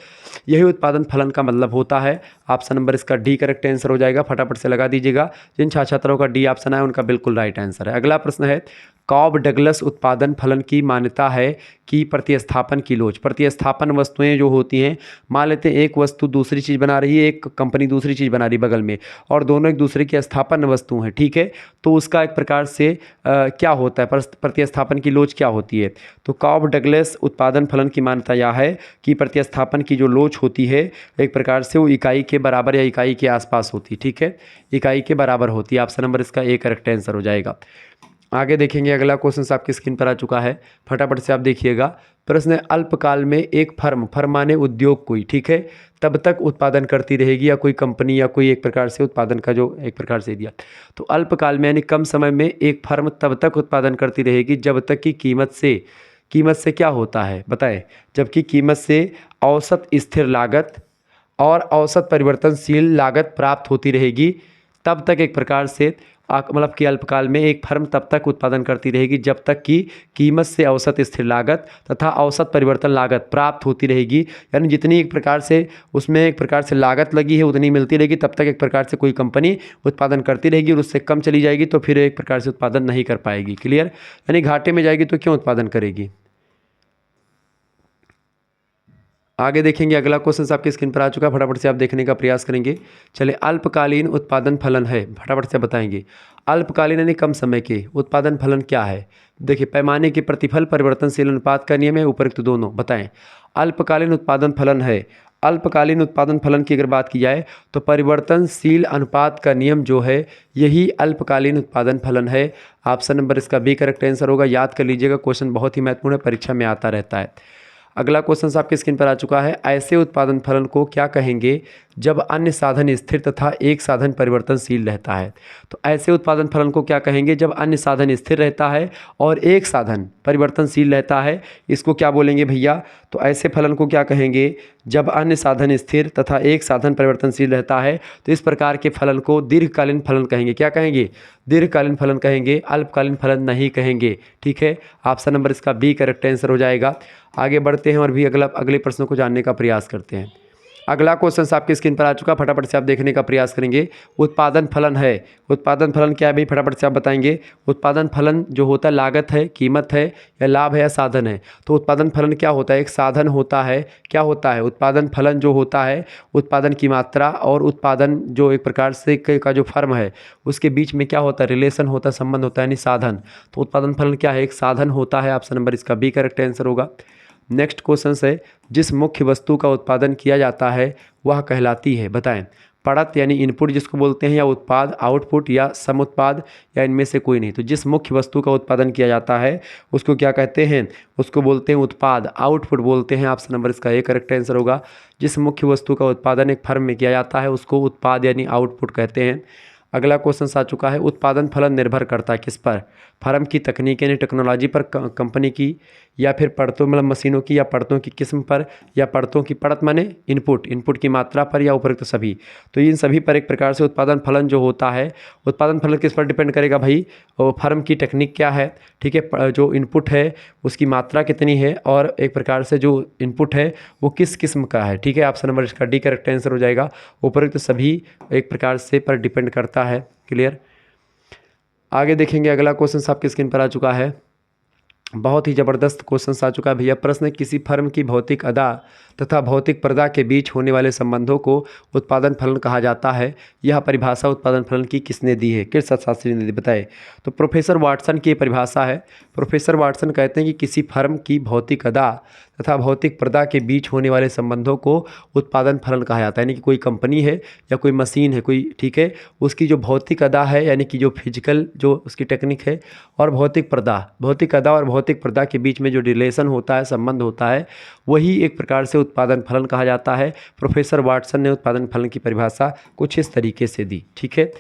यही उत्पादन फलन का मतलब होता है। ऑप्शन नंबर इसका डी करेक्ट आंसर हो जाएगा, फटाफट से लगा दीजिएगा। जिन छात्रों का डी ऑप्शन है उनका बिल्कुल राइट आंसर है। अगला प्रश्न है, कॉब डगलस उत्पादन फलन की मान्यता है कि प्रतिस्थापन की लोच। प्रतिस्थापन वस्तुएं जो होती हैं, मान लेते हैं एक वस्तु दूसरी चीज़ बना रही है, एक कंपनी दूसरी चीज़ बना रही है बगल में, और दोनों एक दूसरे की स्थापन वस्तु हैं, ठीक है। तो उसका एक प्रकार से क्या होता है, प्रतिस्थापन की लोच क्या होती है? तो कॉब डगलस उत्पादन फलन की मान्यता यह है कि प्रतिस्थापन की जो लोच होती है एक प्रकार से वो इकाई के बराबर या इकाई के आसपास होती है, ठीक है, इकाई के बराबर होती है। ऑप्शन नंबर इसका ए करेक्ट आंसर हो जाएगा। आगे देखेंगे, अगला क्वेश्चन आपकी स्क्रीन पर आ चुका है, फटाफट से आप देखिएगा। प्रश्न है, अल्पकाल में एक फर्म माने उद्योग कोई, ठीक है, तब तक उत्पादन करती रहेगी, या कोई कंपनी या कोई एक प्रकार से उत्पादन का जो एक प्रकार से दिया। तो अल्पकाल में यानी कम समय में एक फर्म तब तक उत्पादन करती रहेगी जब तक कि कीमत से क्या होता है बताएं? जबकि कीमत से औसत स्थिर लागत और औसत परिवर्तनशील लागत प्राप्त होती रहेगी, तब तक एक प्रकार से मतलब कि अल्पकाल में एक फर्म तब तक उत्पादन करती रहेगी जब तक कि कीमत से औसत स्थिर लागत तथा औसत परिवर्तन लागत प्राप्त होती रहेगी। यानी जितनी एक प्रकार से उसमें एक प्रकार से लागत लगी है उतनी मिलती रहेगी, तब तक एक प्रकार से कोई कंपनी उत्पादन करती रहेगी, और उससे कम चली जाएगी तो फिर एक प्रकार से उत्पादन नहीं कर पाएगी। क्लियर? यानी घाटे में जाएगी तो क्यों उत्पादन करेगी। आगे देखेंगे, अगला क्वेश्चन आपकी स्क्रीन पर आ चुका है, फटाफट से आप देखने का प्रयास करेंगे। चले, अल्पकालीन उत्पादन फलन है, फटाफट से बताएंगे। अल्पकालीन यानी कम समय के उत्पादन फलन क्या है? देखिए, पैमाने के प्रतिफल परिवर्तनशील अनुपात का नियम है, उपरोक्त दोनों बताएं। अल्पकालीन उत्पादन फलन है, अल्पकालीन उत्पादन फलन की अगर बात की जाए तो परिवर्तनशील अनुपात का नियम जो है यही अल्पकालीन उत्पादन फलन है। ऑप्शन नंबर इसका बी करेक्ट आंसर होगा। याद कर लीजिएगा, क्वेश्चन बहुत ही महत्वपूर्ण है, परीक्षा में आता रहता है। अगला क्वेश्चन आपके स्क्रीन पर आ चुका है, ऐसे उत्पादन फलन को क्या कहेंगे जब अन्य साधन स्थिर तथा एक साधन परिवर्तनशील रहता है? तो ऐसे उत्पादन फलन को क्या कहेंगे जब अन्य साधन स्थिर रहता है और एक साधन परिवर्तनशील रहता है? इसको क्या बोलेंगे भैया? तो ऐसे फलन को क्या कहेंगे जब अन्य साधन स्थिर तथा एक साधन परिवर्तनशील रहता है? तो इस प्रकार के फलन को दीर्घकालीन फलन कहेंगे। क्या कहेंगे? दीर्घकालीन फलन कहेंगे, अल्पकालीन फलन नहीं कहेंगे, ठीक है। ऑप्शन नंबर इसका बी करेक्ट आंसर हो जाएगा। आगे बढ़ते हैं और भी अगले प्रश्नों को जानने का प्रयास करते हैं। अगला क्वेश्चन आपकी स्क्रीन पर आ चुका, फटाफट से आप देखने का प्रयास करेंगे। उत्पादन फलन है, उत्पादन फलन क्या है भाई? फटाफट से आप बताएंगे। उत्पादन फलन जो होता है लागत है, कीमत है, या लाभ है, या साधन है? तो उत्पादन फलन क्या होता है? एक साधन होता है। क्या होता है? उत्पादन फलन जो होता है उत्पादन की मात्रा और उत्पादन जो एक प्रकार से का जो फर्म है उसके बीच में क्या होता है? रिलेशन होता है, संबंध होता है, यानी साधन। तो उत्पादन फलन क्या है? एक साधन होता है। ऑप्शन नंबर इसका बी करेक्ट आंसर होगा। नेक्स्ट क्वेश्चन है, जिस मुख्य वस्तु का उत्पादन किया जाता है वह कहलाती है, बताएं। पड़त यानी इनपुट जिसको बोलते हैं, या उत्पाद आउटपुट, या सम उत्पाद, या इनमें से कोई नहीं। तो जिस मुख्य वस्तु का उत्पादन किया जाता है उसको क्या कहते हैं? उसको बोलते हैं उत्पाद, आउटपुट बोलते हैं। ऑप्शन नंबर इसका ए करेक्ट आंसर होगा। जिस मुख्य वस्तु का उत्पादन एक फर्म में किया जाता है उसको उत्पाद यानी आउटपुट कहते हैं। अगला क्वेश्चन आ चुका है, उत्पादन फलन निर्भर करता है किस पर? फर्म की तकनीक यानी टेक्नोलॉजी पर, कंपनी की, या फिर परतों मतलब मशीनों की, या परतों की किस्म पर, या परतों की परत माने इनपुट की मात्रा पर, या उपरोक्त सभी। तो इन सभी पर एक प्रकार से उत्पादन फलन जो होता है, उत्पादन फलन किस पर डिपेंड करेगा भाई? और फर्म की टेक्निक क्या है, ठीक है, जो इनपुट है उसकी मात्रा कितनी है, और एक प्रकार से जो इनपुट है वो किस किस्म का है, ठीक है। ऑप्शन नंबर इसका डी करेक्ट आंसर हो जाएगा। उपरोक्त सभी एक प्रकार से पर डिपेंड करता है। क्लियर। आगे देखेंगे, अगला क्वेश्चन आपकी स्क्रीन पर आ चुका है। बहुत ही ज़बरदस्त क्वेश्चन आ चुका है भैया। प्रश्न, किसी फर्म की भौतिक अदा तथा भौतिक प्रदा के बीच होने वाले संबंधों को उत्पादन फलन कहा जाता है। यह परिभाषा उत्पादन फलन की किसने दी है? किस अर्थशास्त्री ने दी, बताए? तो प्रोफेसर वाटसन की परिभाषा है। प्रोफेसर वाटसन कहते हैं कि किसी फर्म की भौतिक अदा तथा भौतिक प्रदा के बीच होने वाले संबंधों को उत्पादन फलन कहा जाता है। यानी कि कोई कंपनी है या कोई मशीन है कोई, ठीक है, उसकी जो भौतिक अदा है यानी कि जो फिजिकल जो उसकी टेक्निक है, और भौतिक अदा और भौतिक प्रदा के बीच में जो रिलेशन होता है, संबंध होता है, वही एक प्रकार से उत्पादन फलन कहा जाता है। प्रोफेसर वाटसन ने उत्पादन फलन की परिभाषा कुछ इस तरीके से दी। ठीक है,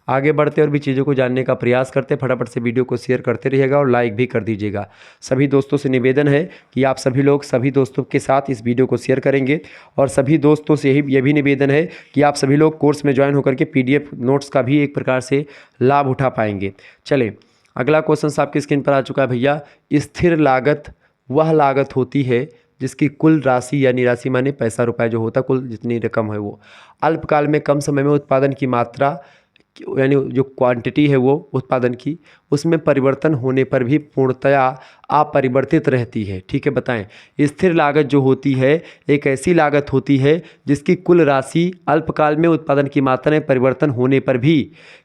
आगे बढ़ते और भी चीज़ों को जानने का प्रयास करते। फटाफट से वीडियो को शेयर करते रहिएगा और लाइक भी कर दीजिएगा। सभी दोस्तों से निवेदन है कि आप सभी लोग सभी दोस्तों के साथ इस वीडियो को शेयर करेंगे, और सभी दोस्तों से यह भी निवेदन है कि आप सभी लोग कोर्स में ज्वाइन होकर के PDF नोट्स का भी एक प्रकार से लाभ उठा पाएंगे। चले, अगला क्वेश्चन आपकी स्क्रीन पर आ चुका है भैया। स्थिर लागत वह लागत होती है जिसकी कुल राशि यानी राशि माने पैसा रुपए जो होता है, कुल जितनी रकम है वो अल्पकाल में कम समय में उत्पादन की मात्रा यानी जो क्वांटिटी है वो उत्पादन की, उसमें परिवर्तन होने पर भी पूर्णतया अपरिवर्तित रहती है। ठीक है, बताएं। स्थिर लागत जो होती है एक ऐसी लागत होती है जिसकी कुल राशि अल्पकाल में उत्पादन की मात्रा में परिवर्तन होने पर भी,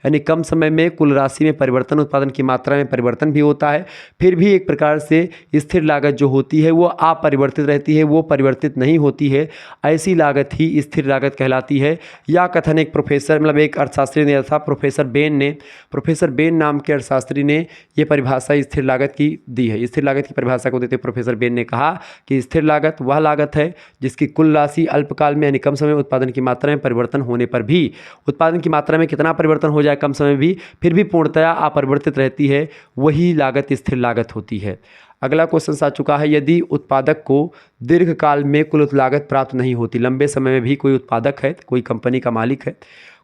यानी कम समय में कुल राशि में परिवर्तन, उत्पादन की मात्रा में परिवर्तन भी होता है, फिर भी एक प्रकार से स्थिर लागत जो होती है वो अपरिवर्तित रहती है, वो परिवर्तित नहीं होती है। ऐसी लागत ही स्थिर लागत कहलाती है। यह कथन एक प्रोफेसर मतलब एक अर्थशास्त्री ने दिया था, प्रोफेसर बेन नाम के अर्थशास्त्री ने यह परिभाषा स्थिर लागत की दी है। स्थिर लागत की परिभाषा को देते प्रोफेसर बेन ने कहा कि स्थिर लागत वह लागत है जिसकी कुल राशि अल्पकाल में यानी कम समय में उत्पादन की मात्रा में परिवर्तन होने पर भी, उत्पादन की मात्रा में कितना परिवर्तन हो जाए कम समय भी, फिर भी पूर्णतया अपरिवर्तित रहती है, वही लागत स्थिर लागत होती है। अगला क्वेश्चन आ चुका है। यदि उत्पादक को दीर्घकाल में कुल लागत प्राप्त नहीं होती, लंबे समय में भी कोई उत्पादक है, कोई कंपनी का मालिक है,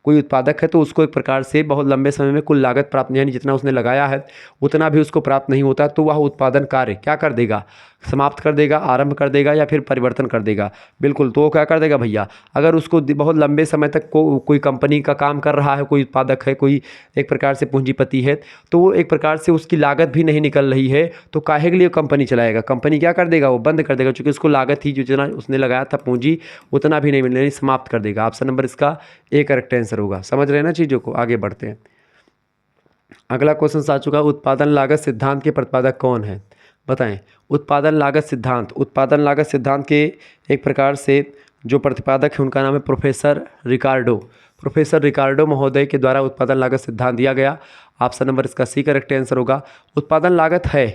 कोई उत्पादक है, तो उसको एक प्रकार से बहुत लंबे समय में कुल लागत प्राप्त नहीं, यानी जितना उसने लगाया है उतना भी उसको प्राप्त नहीं होता, तो वह उत्पादन कार्य क्या कर देगा? समाप्त कर देगा, आरंभ कर देगा, या फिर परिवर्तन कर देगा। बिल्कुल, तो वो क्या कर देगा भैया? अगर उसको बहुत लंबे समय तक कोई कंपनी का काम कर रहा है, कोई उत्पादक है, कोई एक प्रकार से पूंजीपति है, तो वो एक प्रकार से उसकी लागत भी नहीं निकल रही है, तो काहे के लिए कंपनी चलाएगा? कंपनी क्या कर देगा? वो बंद कर देगा, क्योंकि उसको लागत ही जितना उसने लगाया था पूंजी उतना भी नहीं मिलने, यानी समाप्त कर देगा। ऑप्शन नंबर इसका ए करेक्ट आंसर होगा। समझ रहे हैं ना चीज़ों को? आगे बढ़ते हैं। अगला क्वेश्चन आ चुका, उत्पादन लागत सिद्धांत के प्रतिपादक कौन है? बताएं। उत्पादन लागत सिद्धांत के एक प्रकार से जो प्रतिपादक है उनका नाम है प्रोफेसर रिकार्डो महोदय के द्वारा उत्पादन लागत सिद्धांत दिया गया। ऑप्शन नंबर इसका सी करेक्ट आंसर होगा। उत्पादन लागत है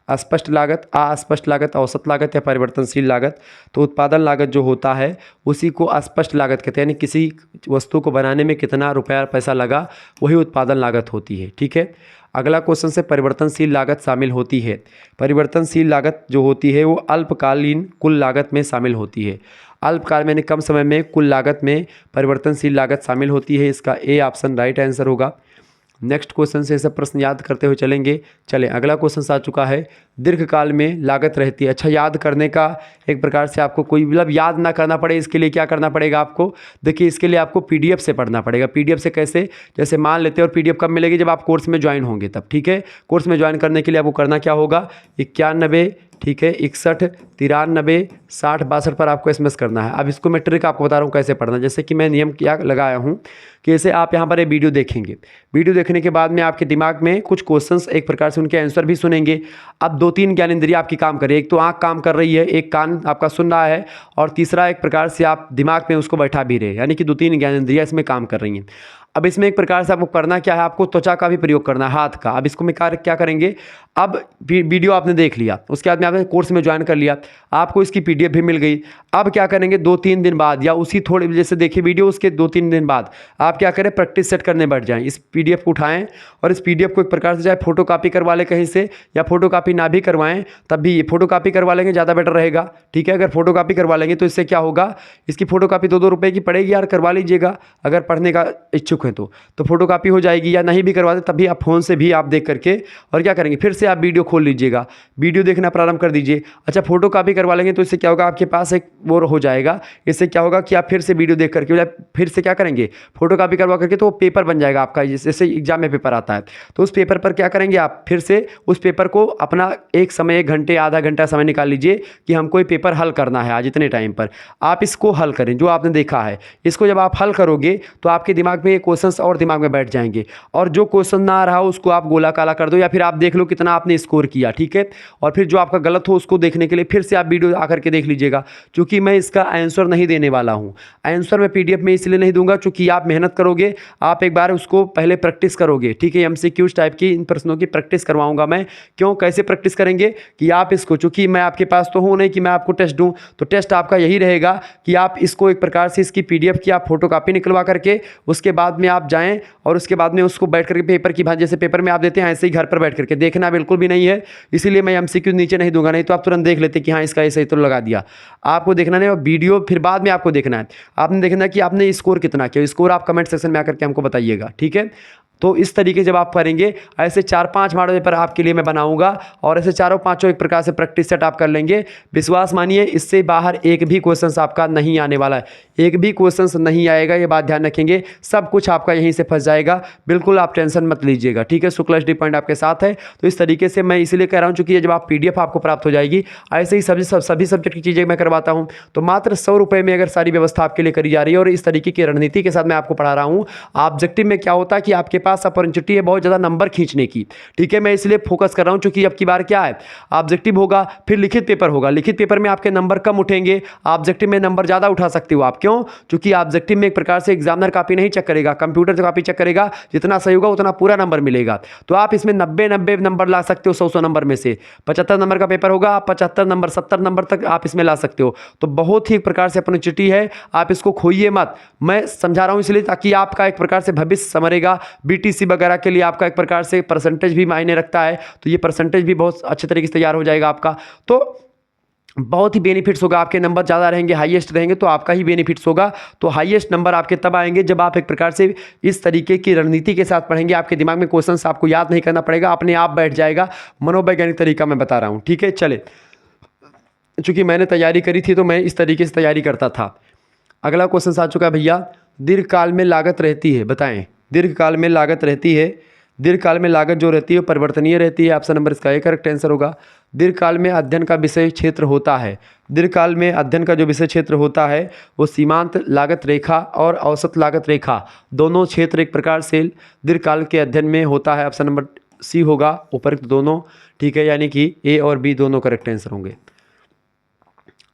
स्पष्ट लागत, अस्पष्ट लागत, औसत लागत या परिवर्तनशील लागत। तो उत्पादन लागत जो होता है उसी को अस्पष्ट लागत कहते हैं, यानी किसी वस्तु को बनाने में कितना रुपया पैसा लगा वही उत्पादन लागत होती है। ठीक है, अगला क्वेश्चन से परिवर्तनशील लागत शामिल होती है। परिवर्तनशील लागत जो होती है वो अल्पकालीन कुल लागत में शामिल होती है। अल्पकाल में यानी कम समय में कुल लागत में परिवर्तनशील लागत शामिल होती है। इसका ए ऑप्शन राइट आंसर होगा। नेक्स्ट क्वेश्चन से सब प्रश्न याद करते हुए चलेंगे। चलें, अगला क्वेश्चन आ चुका है। दीर्घकाल में लागत रहती है। अच्छा, याद करने का एक प्रकार से आपको कोई मतलब याद ना करना पड़े, इसके लिए क्या करना पड़ेगा आपको? देखिए, इसके लिए आपको PDF से पढ़ना पड़ेगा। PDF से कैसे? जैसे मान लेते हैं, और PDF कब मिलेगी? जब आप कोर्स में ज्वाइन होंगे तब। ठीक है, कोर्स में ज्वाइन करने के लिए आपको करना क्या होगा? 91, ठीक है, 61, 93, 60, 62 पर आपको SMS करना है। अब इसको मैं ट्रिक आपको बता रहा हूँ कैसे पढ़ना। जैसे कि मैं नियम क्या लगाया हूँ कि जैसे आप यहाँ पर ये वीडियो देखेंगे, वीडियो देखने के बाद में आपके दिमाग में कुछ क्वेश्चंस, एक प्रकार से उनके आंसर भी सुनेंगे। अब 2-3 ज्ञानेंद्रिय आपकी काम कर रही है, एक तो आँख काम कर रही है, एक कान आपका सुन रहा है, और तीसरा एक प्रकार से आप दिमाग में उसको बैठा भी रहे, यानी कि 2-3 ज्ञानेंद्रियाँ इसमें काम कर रही हैं। अब इसमें एक प्रकार से आपको करना क्या है, आपको त्वचा का भी प्रयोग करना है, हाथ का। अब इसको में क्या करेंगे, अब वीडियो आपने देख लिया, उसके बाद में आपने कोर्स में ज्वाइन कर लिया, आपको इसकी पीडीएफ भी मिल गई। अब क्या करेंगे, 2-3 दिन बाद या उसी थोड़े जैसे देखिए वीडियो, उसके 2-3 दिन बाद आप क्या करें, प्रैक्टिस सेट करने बैठ जाएं। इस पीडीएफ को उठाएं और इस पीडीएफ को एक प्रकार से चाहे फोटो कॉपी करवा लें कहीं से, या फोटो कॉपी ना भी करवाएं तब भी, फोटो कॉपी करवा लेंगे ज़्यादा बेटर रहेगा, ठीक है। अगर फोटो कॉपी करवा लेंगे तो इससे क्या होगा, इसकी फोटो कॉपी 2-2 रुपये की पड़ेगी यार, करवा लीजिएगा अगर पढ़ने का इच्छुक है तो फोटो कॉपी हो जाएगी। या नहीं भी करवाते तब भी आप फ़ोन से भी आप देख करके और क्या करेंगे, फिर से आप वीडियो खोल लीजिएगा, वीडियो देखना प्रारंभ कर दीजिए। अच्छा, फोटो कॉपी करवा लेंगे तो इससे क्या होगा, आपके पास एक वो हो जाएगा, इससे क्या होगा कि आप फिर से वीडियो देख करके फिर से क्या करेंगे, फोटो कॉपी करवा करके तो वो पेपर बन जाएगा आपका, जैसे एग्जाम में पेपर आता है तो उस पेपर पर क्या करेंगे, आप फिर से उस पेपर को अपना एक समय, 1 घंटे आधा घंटा समय निकाल लीजिए कि हमको ये पेपर हल करना है आज इतने टाइम पर। आप इसको हल करें, जो आपने देखा है इसको जब आप हल करोगे तो आपके दिमाग में ये क्वेश्चंस और दिमाग में बैठ जाएंगे, और जो क्वेश्चन ना आ रहा हो उसको आप गोला काला कर दो, या फिर आप देख लो कितना आपने स्कोर किया, ठीक है। और फिर जो आपका गलत हो उसको देखने के लिए फिर से आप वीडियो आकर के देख लीजिएगा। क्योंकि मैं इसका आंसर नहीं देने वाला हूं, आंसर मैं पीडीएफ में इसलिए नहीं दूंगा क्योंकि आप मेहनत करोगे, आप एक बार उसको पहले प्रैक्टिस करोगे, ठीक है। एमसीक्यूज टाइप की इन प्रश्नों की प्रैक्टिस करवाऊंगा मैं। क्यों, कैसे प्रैक्टिस करेंगे कि आप इसको, चूंकि मैं आपके पास तो हूं नहीं कि मैं आपको टेस्ट दूं, तो टेस्ट आपका यही रहेगा कि आप इसको एक प्रकार से इसकी पीडीएफ की आप फोटो कॉपी निकलवा करके उसके बाद में आप जाएं और उसके बाद में उसको बैठ करके पेपर की भांति, जैसे पेपर में आप देते हैं ऐसे ही घर पर बैठ करके देखना बिल्कुल भी नहीं है। इसीलिए मैं एमसीक्यू नीचे नहीं दूंगा, नहीं तो आप तुरंत देख लेते कि हाँ इसका ऐसे ही तो लगा दिया। आपको देखना नहीं, और वीडियो फिर बाद में आपको देखना है, आपने देखना है कि आपने स्कोर कितना किया, स्कोर आप कमेंट सेक्शन में आकर के हमको बताइएगा, ठीक है। तो इस तरीके जब आप करेंगे, ऐसे 4-5 मॉडल पेपर आपके लिए मैं बनाऊंगा, और ऐसे चारों पांचों एक प्रकार से प्रैक्टिस सेट आप कर लेंगे। विश्वास मानिए, इससे बाहर एक भी क्वेश्चन आपका नहीं आने वाला है, एक भी क्वेश्चन नहीं आएगा, ये बात ध्यान रखेंगे। सब कुछ आपका यहीं से फंस जाएगा, बिल्कुल आप टेंशन मत लीजिएगा, ठीक है। शुक्ला स्टडी पॉइंट आपके साथ है। तो इस तरीके से मैं इसलिए कह रहा हूँ चूँकि ये जब आप पीडीएफ आपको प्राप्त हो जाएगी, ऐसे ही सभी सब्जेक्ट की चीज़ें मैं करवाता हूँ, तो मात्र 100 रुपये में अगर सारी व्यवस्था आपके लिए करी जा रही है, और इस तरीके की रणनीति के साथ मैं आपको पढ़ा रहा हूँ। ऑब्जेक्टिव में क्या होता है कि आपके पास अपॉर्चुनिटी है बहुत ज़्यादा नंबर खींचने की, ठीक है। मैं इसलिए फोकस कर रहा हूं क्योंकि अब की बार क्या है, ऑब्जेक्टिव होगा, फिर लिखित पेपर होगा, लिखित पेपर में आपके नंबर कम उठेंगे, ऑब्जेक्टिव में नंबर ज़्यादा उठा सकते हो आप। क्यों, क्योंकि ऑब्जेक्टिव में एक प्रकार से एग्जामिनर कॉपी नहीं चेक करेगा, कंप्यूटर से कॉपी चेक करेगा, जितना सही होगा उतना पूरा नंबर मिलेगा। तो आप इसमें 90 नंबर ला सकते हो, 100 नंबर में से 75 नंबर का पेपर होगा, आप 75 नंबर 70 नंबर तक आप इसमें ला सकते हो। तो बहुत ही एक प्रकार से अपॉर्चुनिटी है, आप इसको खोइए मत। मैं समझा रहा हूं इसलिए ताकि आपका एक प्रकार से भविष्य संवरेगा। बीटीसी वगैरह के लिए आपका एक प्रकार से परसेंटेज भी मायने रखता है, तो ये परसेंटेज भी बहुत अच्छे तरीके से तैयार हो जाएगा आपका, तो बहुत ही बेनिफिट्स होगा। आपके नंबर ज़्यादा रहेंगे, हाईएस्ट रहेंगे, तो आपका ही बेनिफिट्स होगा। तो हाईएस्ट नंबर आपके तब आएंगे जब आप एक प्रकार से इस तरीके की रणनीति के साथ पढ़ेंगे। आपके दिमाग में क्वेश्चंस आपको याद नहीं करना पड़ेगा, अपने आप बैठ जाएगा। मनोवैज्ञानिक तरीका मैं बता रहा हूँ, ठीक है। चले, चूँकि मैंने तैयारी करी थी तो मैं इस तरीके से तैयारी करता था। अगला क्वेश्चन आ चुका है भैया, दीर्घकाल में लागत रहती है, बताएं। दीर्घकाल में लागत रहती है, दीर्घकाल में लागत जो रहती है वो परिवर्तनीय रहती है। ऑप्शन नंबर इसका एक करेक्ट आंसर होगा। दीर्घकाल में अध्ययन का विषय क्षेत्र होता है, दीर्घकाल में अध्ययन का जो विषय क्षेत्र होता है वो सीमांत लागत रेखा और औसत लागत रेखा, दोनों क्षेत्र एक प्रकार से दीर्घकाल के अध्ययन में होता है। ऑप्शन नंबर सी होगा, उपरोक्त दोनों, ठीक है, यानी कि ए और बी दोनों करेक्ट आंसर होंगे।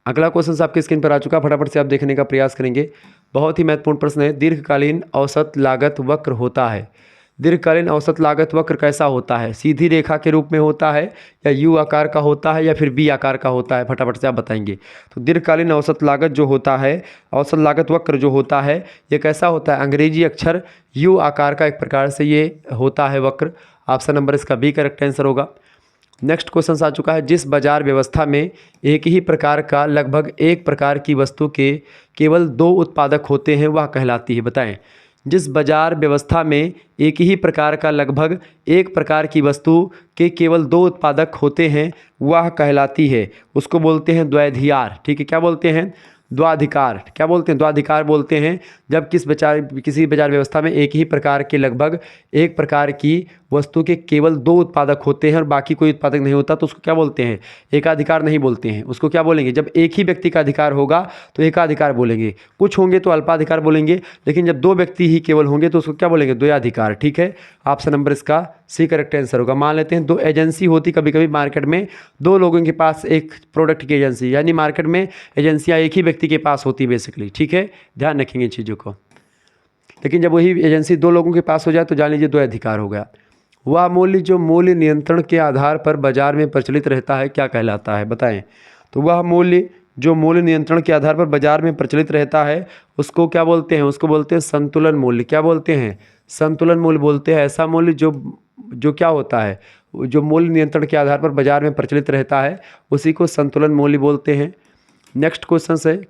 अगला क्वेश्चन आपके स्क्रीन पर आ चुका, फटाफट से आप देखने का प्रयास करेंगे। बहुत ही महत्वपूर्ण प्रश्न है, दीर्घकालीन औसत लागत वक्र होता है। दीर्घकालीन औसत लागत वक्र कैसा होता है, सीधी रेखा के रूप में होता है, या यू आकार का होता है, या फिर बी आकार का होता है, फटाफट से आप बताएंगे। तो दीर्घकालीन औसत लागत जो होता है, औसत लागत वक्र जो होता है, ये कैसा होता है, अंग्रेजी अक्षर यू आकार का एक प्रकार से ये होता है वक्र। ऑप्शन नंबर इसका बी करेक्ट आंसर होगा। नेक्स्ट क्वेश्चन आ चुका है, जिस बाजार व्यवस्था में एक ही प्रकार का लगभग एक प्रकार की वस्तु के केवल 2 उत्पादक होते हैं वह कहलाती है, बताएं। जिस बाजार व्यवस्था में एक ही प्रकार का लगभग एक प्रकार की वस्तु के केवल 2 उत्पादक होते हैं वह कहलाती है, उसको बोलते हैं द्वैधियार, ठीक है। क्या बोलते हैं, द्वाधिकार क्या बोलते हैं? द्वाधिकार बोलते हैं जब किसी बाजार व्यवस्था में एक ही प्रकार के लगभग एक प्रकार की वस्तु के केवल दो उत्पादक होते हैं और बाकी कोई उत्पादक नहीं होता, तो उसको क्या बोलते हैं? एकाधिकार नहीं बोलते हैं, उसको क्या बोलेंगे? जब एक ही व्यक्ति का अधिकार होगा तो एकाधिकार बोलेंगे, कुछ होंगे तो अल्पाधिकार बोलेंगे, लेकिन जब दो व्यक्ति ही केवल होंगे तो उसको क्या बोलेंगे? द्वयाधिकार। ठीक है, ऑप्शन नंबर इसका सी करेक्ट आंसर होगा। मान लेते हैं दो एजेंसी होती कभी कभी मार्केट में, दो लोगों के पास एक प्रोडक्ट की एजेंसी, यानी मार्केट में एजेंसियाँ एक ही व्यक्ति के पास होती बेसिकली। ठीक है, ध्यान रखेंगे इन चीज़ों को। लेकिन जब वही एजेंसी दो लोगों के पास हो जाए तो जान लीजिए द्वयाधिकार हो गया। वह मूल्य जो मूल्य नियंत्रण के आधार पर बाजार में प्रचलित रहता है क्या कहलाता है? बताएं। तो वह मूल्य जो मूल्य नियंत्रण के आधार पर बाजार में प्रचलित रहता है उसको क्या बोलते हैं? उसको बोलते हैं संतुलन मूल्य। क्या बोलते हैं? संतुलन मूल्य बोलते हैं। ऐसा मूल्य जो क्या होता है, जो मूल्य नियंत्रण के आधार पर बाजार में प्रचलित रहता है उसी को संतुलन मूल्य बोलते हैं। नेक्स्ट क्वेश्चन है,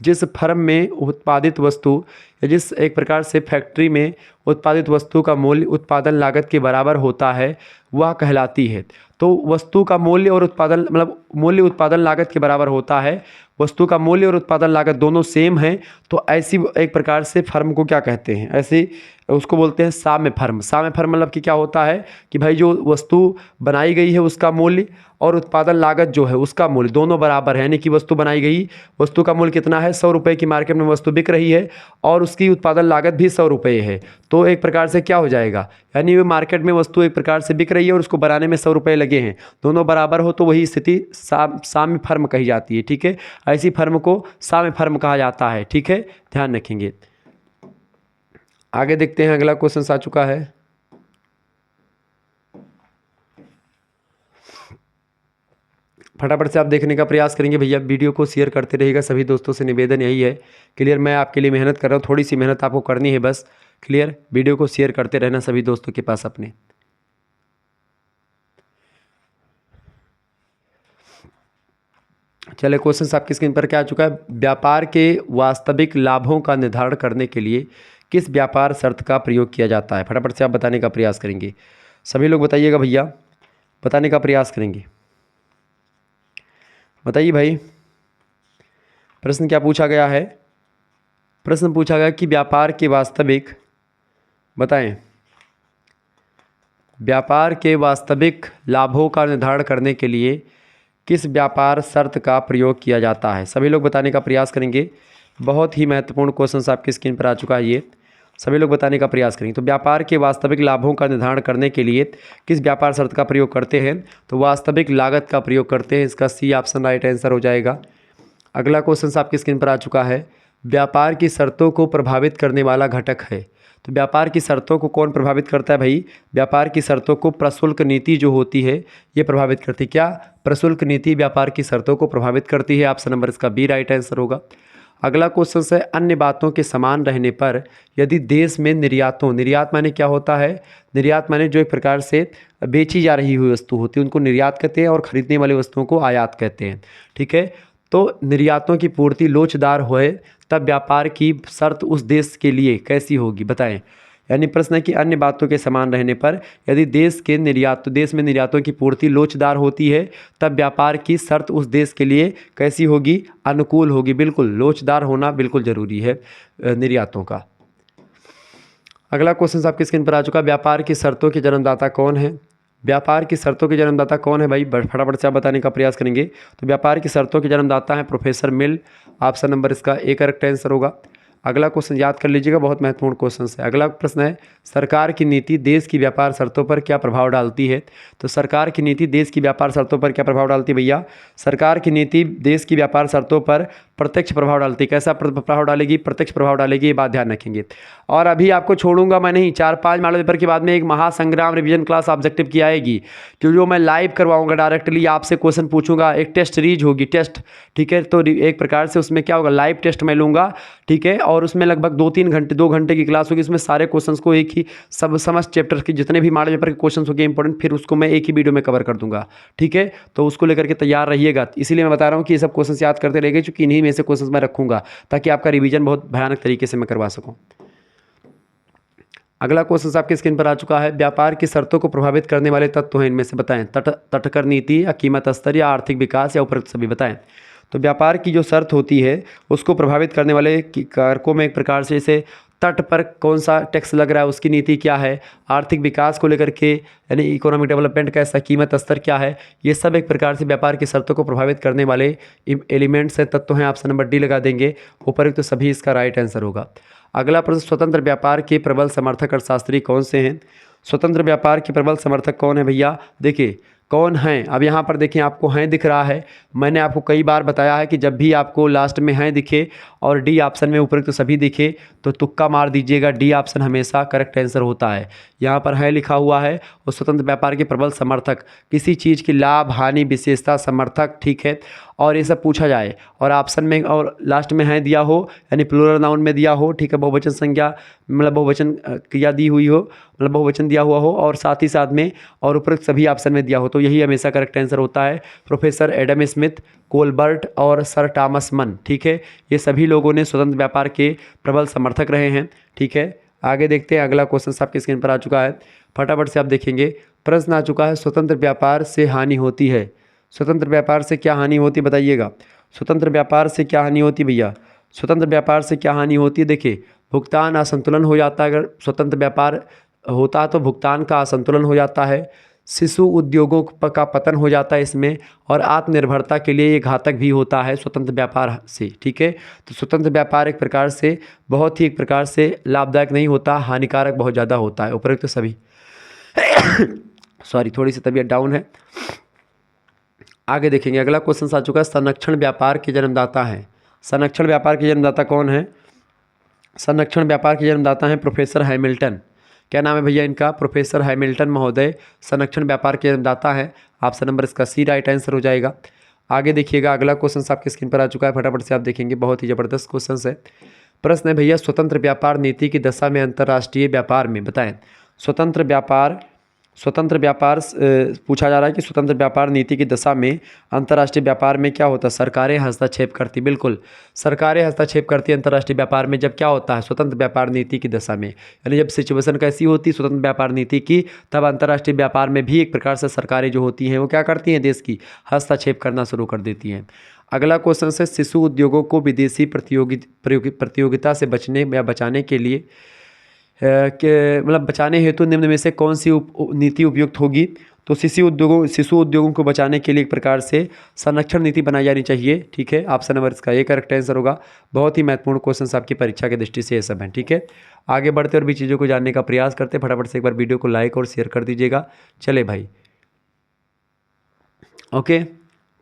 जिस फर्म में उत्पादित वस्तु या जिस एक प्रकार से फैक्ट्री में उत्पादित वस्तु का मूल्य उत्पादन लागत के बराबर होता है वह कहलाती है। तो वस्तु का मूल्य और उत्पादन मतलब मूल्य उत्पादन लागत के बराबर होता है, वस्तु का मूल्य और उत्पादन लागत दोनों सेम हैं, तो ऐसी एक प्रकार से फर्म को क्या कहते हैं? ऐसी उसको बोलते हैं साम्य फर्म। साम्य फर्म मतलब कि क्या होता है कि भाई जो वस्तु बनाई गई है उसका मूल्य और उत्पादन लागत जो है उसका मूल्य दोनों बराबर है, यानी कि वस्तु बनाई गई, वस्तु का मूल्य कितना है? 100 रुपये की मार्केट में वस्तु बिक रही है और उसकी उत्पादन लागत भी 100 रुपये है, तो एक प्रकार से क्या हो जाएगा? यानी वो मार्केट में वस्तु एक प्रकार से बिक रही है और उसको बनाने में 100 रुपये लगे हैं, दोनों बराबर हो तो वही स्थिति साम्य फर्म कही जाती है। ठीक है, ऐसी फर्म को साम्य फर्म कहा जाता है। ठीक है, ध्यान रखेंगे। आगे देखते हैं, अगला क्वेश्चन आ चुका है। फटाफट से आप देखने का प्रयास करेंगे भैया, वीडियो को शेयर करते रहिएगा। सभी दोस्तों से निवेदन यही है। क्लियर, मैं आपके लिए मेहनत कर रहा हूँ, थोड़ी सी मेहनत आपको करनी है बस। क्लियर, वीडियो को शेयर करते रहना सभी दोस्तों के पास अपने। चले, क्वेश्चन आपकी स्क्रीन पर क्या आ चुका है? व्यापार के वास्तविक लाभों का निर्धारण करने के लिए किस व्यापार शर्त का प्रयोग किया जाता है? फटाफट से आप बताने का प्रयास करेंगे। सभी लोग बताइएगा भैया, बताने का प्रयास करेंगे। बताइए भाई, प्रश्न क्या पूछा गया है? प्रश्न पूछा गया कि व्यापार के वास्तविक, बताएं, व्यापार के वास्तविक लाभों का निर्धारण करने के लिए किस व्यापार शर्त का प्रयोग किया जाता है? सभी लोग बताने का प्रयास करेंगे। बहुत ही महत्वपूर्ण क्वेश्चन आपकी स्क्रीन पर आ चुका है, ये सभी लोग बताने का प्रयास करेंगे। तो व्यापार के वास्तविक लाभों का निर्धारण करने के लिए किस व्यापार शर्त का प्रयोग करते हैं? तो वास्तविक लागत का प्रयोग करते हैं, इसका सी ऑप्शन राइट आंसर हो जाएगा। अगला क्वेश्चन आपकी स्क्रीन पर आ चुका है, व्यापार की शर्तों को प्रभावित करने वाला घटक है। तो व्यापार की शर्तों को कौन प्रभावित करता है भाई? व्यापार की शर्तों को प्रशुल्क नीति जो होती है ये प्रभावित करती है। क्या? प्रशुल्क नीति व्यापार की शर्तों को प्रभावित करती है। ऑप्शन नंबर इसका बी राइट आंसर होगा। अगला क्वेश्चन है, अन्य बातों के समान रहने पर यदि देश में निर्यात माने क्या होता है? निर्यात माने जो एक प्रकार से बेची जा रही हुई वस्तु होती है उनको निर्यात कहते हैं और खरीदने वाली वस्तुओं को आयात कहते हैं। ठीक है, तो निर्यातों की पूर्ति लोचदार होए तब व्यापार की शर्त उस देश के लिए कैसी होगी? बताएं। यानी प्रश्न है कि अन्य बातों के समान रहने पर यदि देश में निर्यातों की पूर्ति लोचदार होती है तब व्यापार की शर्त उस देश के लिए कैसी होगी? अनुकूल होगी। बिल्कुल, लोचदार होना बिल्कुल ज़रूरी है निर्यातों का। अगला क्वेश्चन आपकी स्क्रीन पर आ चुका है, व्यापार की शर्तों के जन्मदाता कौन है? व्यापार की शर्तों के जन्मदाता कौन है भाई? फटाफट से आप बताने का प्रयास करेंगे। तो व्यापार की शर्तों के जन्मदाता हैं प्रोफेसर मिल। ऑप्शन नंबर इसका ए करेक्ट आंसर होगा। अगला क्वेश्चन याद कर लीजिएगा, बहुत महत्वपूर्ण क्वेश्चन है। अगला प्रश्न है, सरकार की नीति देश की व्यापार शर्तों पर क्या प्रभाव डालती है? तो सरकार की नीति देश की व्यापार शर्तों पर क्या प्रभाव डालती है भैया? सरकार की नीति देश की व्यापार शर्तों पर प्रत्यक्ष प्रभाव डालती है। कैसा प्रभाव डालेगी? प्रत्यक्ष प्रभाव डालेगी, ये बात ध्यान रखेंगे। और अभी आपको छोड़ूंगा मैं नहीं, 4-5 मॉडल पेपर के बाद में एक महासंग्राम रिवीजन क्लास ऑब्जेक्टिव की आएगी जो मैं लाइव करवाऊंगा, डायरेक्टली आपसे क्वेश्चन पूछूंगा, एक टेस्ट सीरीज होगी, टेस्ट। ठीक है, तो एक प्रकार से उसमें क्या होगा, लाइव टेस्ट मैं लूँगा। ठीक है, और उसमें लगभग 2 घंटे की क्लास होगी। इसमें सारे क्वेश्चंस को एक ही समस्त चैप्टर के जितने भी मॉडल पेपर के क्वेश्चंस होंगे इंपॉर्टेंट, फिर उसको मैं एक ही वीडियो में कवर कर दूंगा। ठीक है, तो उसको लेकर के तैयार रहिएगा। इसीलिए मैं बता रहा हूँ कि ये सब क्वेश्चंस याद करते रहिएगा, क्योंकि इन्हीं में से क्वेश्चंस मैं रखूंगा ताकि आपका रिवीजन बहुत भयानक तरीके से मैं करवा सकूँ। अगला क्वेश्चन आपके स्क्रीन पर आ चुका है, व्यापार की शर्तों को प्रभावित करने वाले तत्व हैं, इनमें से बताएं। तटकर नीति या कीमत स्तर या आर्थिक विकास या उपरोक्त सभी बताएं। तो व्यापार की जो शर्त होती है उसको प्रभावित करने वाले कारकों में एक प्रकार से जैसे तट पर कौन सा टैक्स लग रहा है, उसकी नीति क्या है, आर्थिक विकास को लेकर के यानी इकोनॉमिक डेवलपमेंट का ऐसा कीमत स्तर क्या है, ये सब एक प्रकार से व्यापार की शर्तों को प्रभावित करने वाले एलिमेंट्स हैं, तत्व हैं। ऑप्शन नंबर डी लगा देंगे ऊपर, तो सभी इसका राइट आंसर होगा। अगला प्रश्न, स्वतंत्र व्यापार के प्रबल समर्थक अर्थशास्त्री कौन से हैं? स्वतंत्र व्यापार के प्रबल समर्थक कौन है भैया? देखिए कौन हैं, अब यहाँ पर देखिए आपको हैं दिख रहा है। मैंने आपको कई बार बताया है कि जब भी आपको लास्ट में हैं दिखे और डी ऑप्शन में ऊपर तो सभी दिखे तो तुक्का मार दीजिएगा, डी ऑप्शन हमेशा करेक्ट आंसर होता है। यहाँ पर है लिखा हुआ है और स्वतंत्र व्यापार के प्रबल समर्थक, किसी चीज़ की लाभ हानि विशेषता समर्थक, ठीक है, और ये सब पूछा जाए और ऑप्शन में और लास्ट में है दिया हो यानी प्लूरल नाउन में दिया हो, ठीक है, बहुवचन संज्ञा मतलब बहुवचन क्रिया दी हुई हो, मतलब बहुवचन दिया हुआ हो और साथ ही साथ में और उपरोक्त सभी ऑप्शन में दिया हो, तो यही हमेशा करेक्ट आंसर होता है। प्रोफेसर एडम स्मिथ, कोलबर्ट और सर टॉमस मन, ठीक है, ये सभी लोगों ने स्वतंत्र व्यापार के प्रबल समर्थक रहे हैं, ठीक है। आगे देखते हैं, अगला क्वेश्चन आपके स्क्रीन पर आ चुका है, फटाफट से आप देखेंगे। प्रश्न आ चुका है, स्वतंत्र व्यापार से हानि होती है। स्वतंत्र व्यापार से क्या हानि होती बताइएगा? स्वतंत्र व्यापार से क्या हानि होती भैया? स्वतंत्र व्यापार से क्या हानि होती है? देखिए भुगतान असंतुलन हो जाता है, अगर स्वतंत्र व्यापार होता है तो भुगतान का असंतुलन हो जाता है, शिशु उद्योगों का पतन हो जाता है इसमें, और आत्मनिर्भरता के लिए ये घातक भी होता है स्वतंत्र व्यापार से, ठीक है। तो स्वतंत्र व्यापार एक प्रकार से बहुत ही एक प्रकार से लाभदायक नहीं होता, हानिकारक बहुत ज़्यादा होता है, उपरोक्त सभी सॉरी थोड़ी सी तबीयत डाउन है। आगे देखेंगे, अगला क्वेश्चन आ चुका है, संरक्षण व्यापार के जन्मदाता हैं। संरक्षण व्यापार के जन्मदाता कौन है? संरक्षण व्यापार के जन्मदाता हैं प्रोफेसर हैमिल्टन। क्या नाम है भैया इनका? प्रोफेसर हैमिल्टन महोदय संरक्षण व्यापार के जन्मदाता हैं। ऑप्शन नंबर इसका सी राइट आंसर हो जाएगा। आगे देखिएगा, अगला क्वेश्चन आपके स्क्रीन पर आ चुका है, फटाफट से आप देखेंगे, बहुत ही ज़बरदस्त क्वेश्चन है। प्रश्न है भैया, स्वतंत्र व्यापार नीति की दशा में अंतर्राष्ट्रीय व्यापार में बताएं। स्वतंत्र व्यापार पूछा जा रहा है कि स्वतंत्र व्यापार नीति की दशा में अंतर्राष्ट्रीय व्यापार में क्या होता है? सरकारें हस्तक्षेप करती, बिल्कुल सरकारें हस्तक्षेप करती है अंतर्राष्ट्रीय व्यापार में। जब क्या होता है? स्वतंत्र व्यापार नीति की दशा में, यानी जब सिचुएशन कैसी होती है स्वतंत्र व्यापार नीति की, तब अंतर्राष्ट्रीय व्यापार में भी एक प्रकार से सरकारें जो होती हैं वो क्या करती हैं? देश की हस्तक्षेप करना शुरू कर देती हैं। अगला क्वेश्चन से, शिशु उद्योगों को विदेशी प्रतियोगिता से बचने या बचाने के लिए के मतलब बचाने हेतु निम्न में से कौन सी नीति उपयुक्त होगी? तो शिशु उद्योगों को बचाने के लिए एक प्रकार से संरक्षण नीति बनाई जानी चाहिए, ठीक है। ऑप्शन नंबर इसका ये करेक्ट आंसर होगा। बहुत ही महत्वपूर्ण क्वेश्चन आपकी परीक्षा की दृष्टि से ये सब हैं, ठीक है। आगे बढ़ते और भी चीज़ों को जानने का प्रयास करते, फटाफट से एक बार वीडियो को लाइक और शेयर कर दीजिएगा। चले भाई, ओके,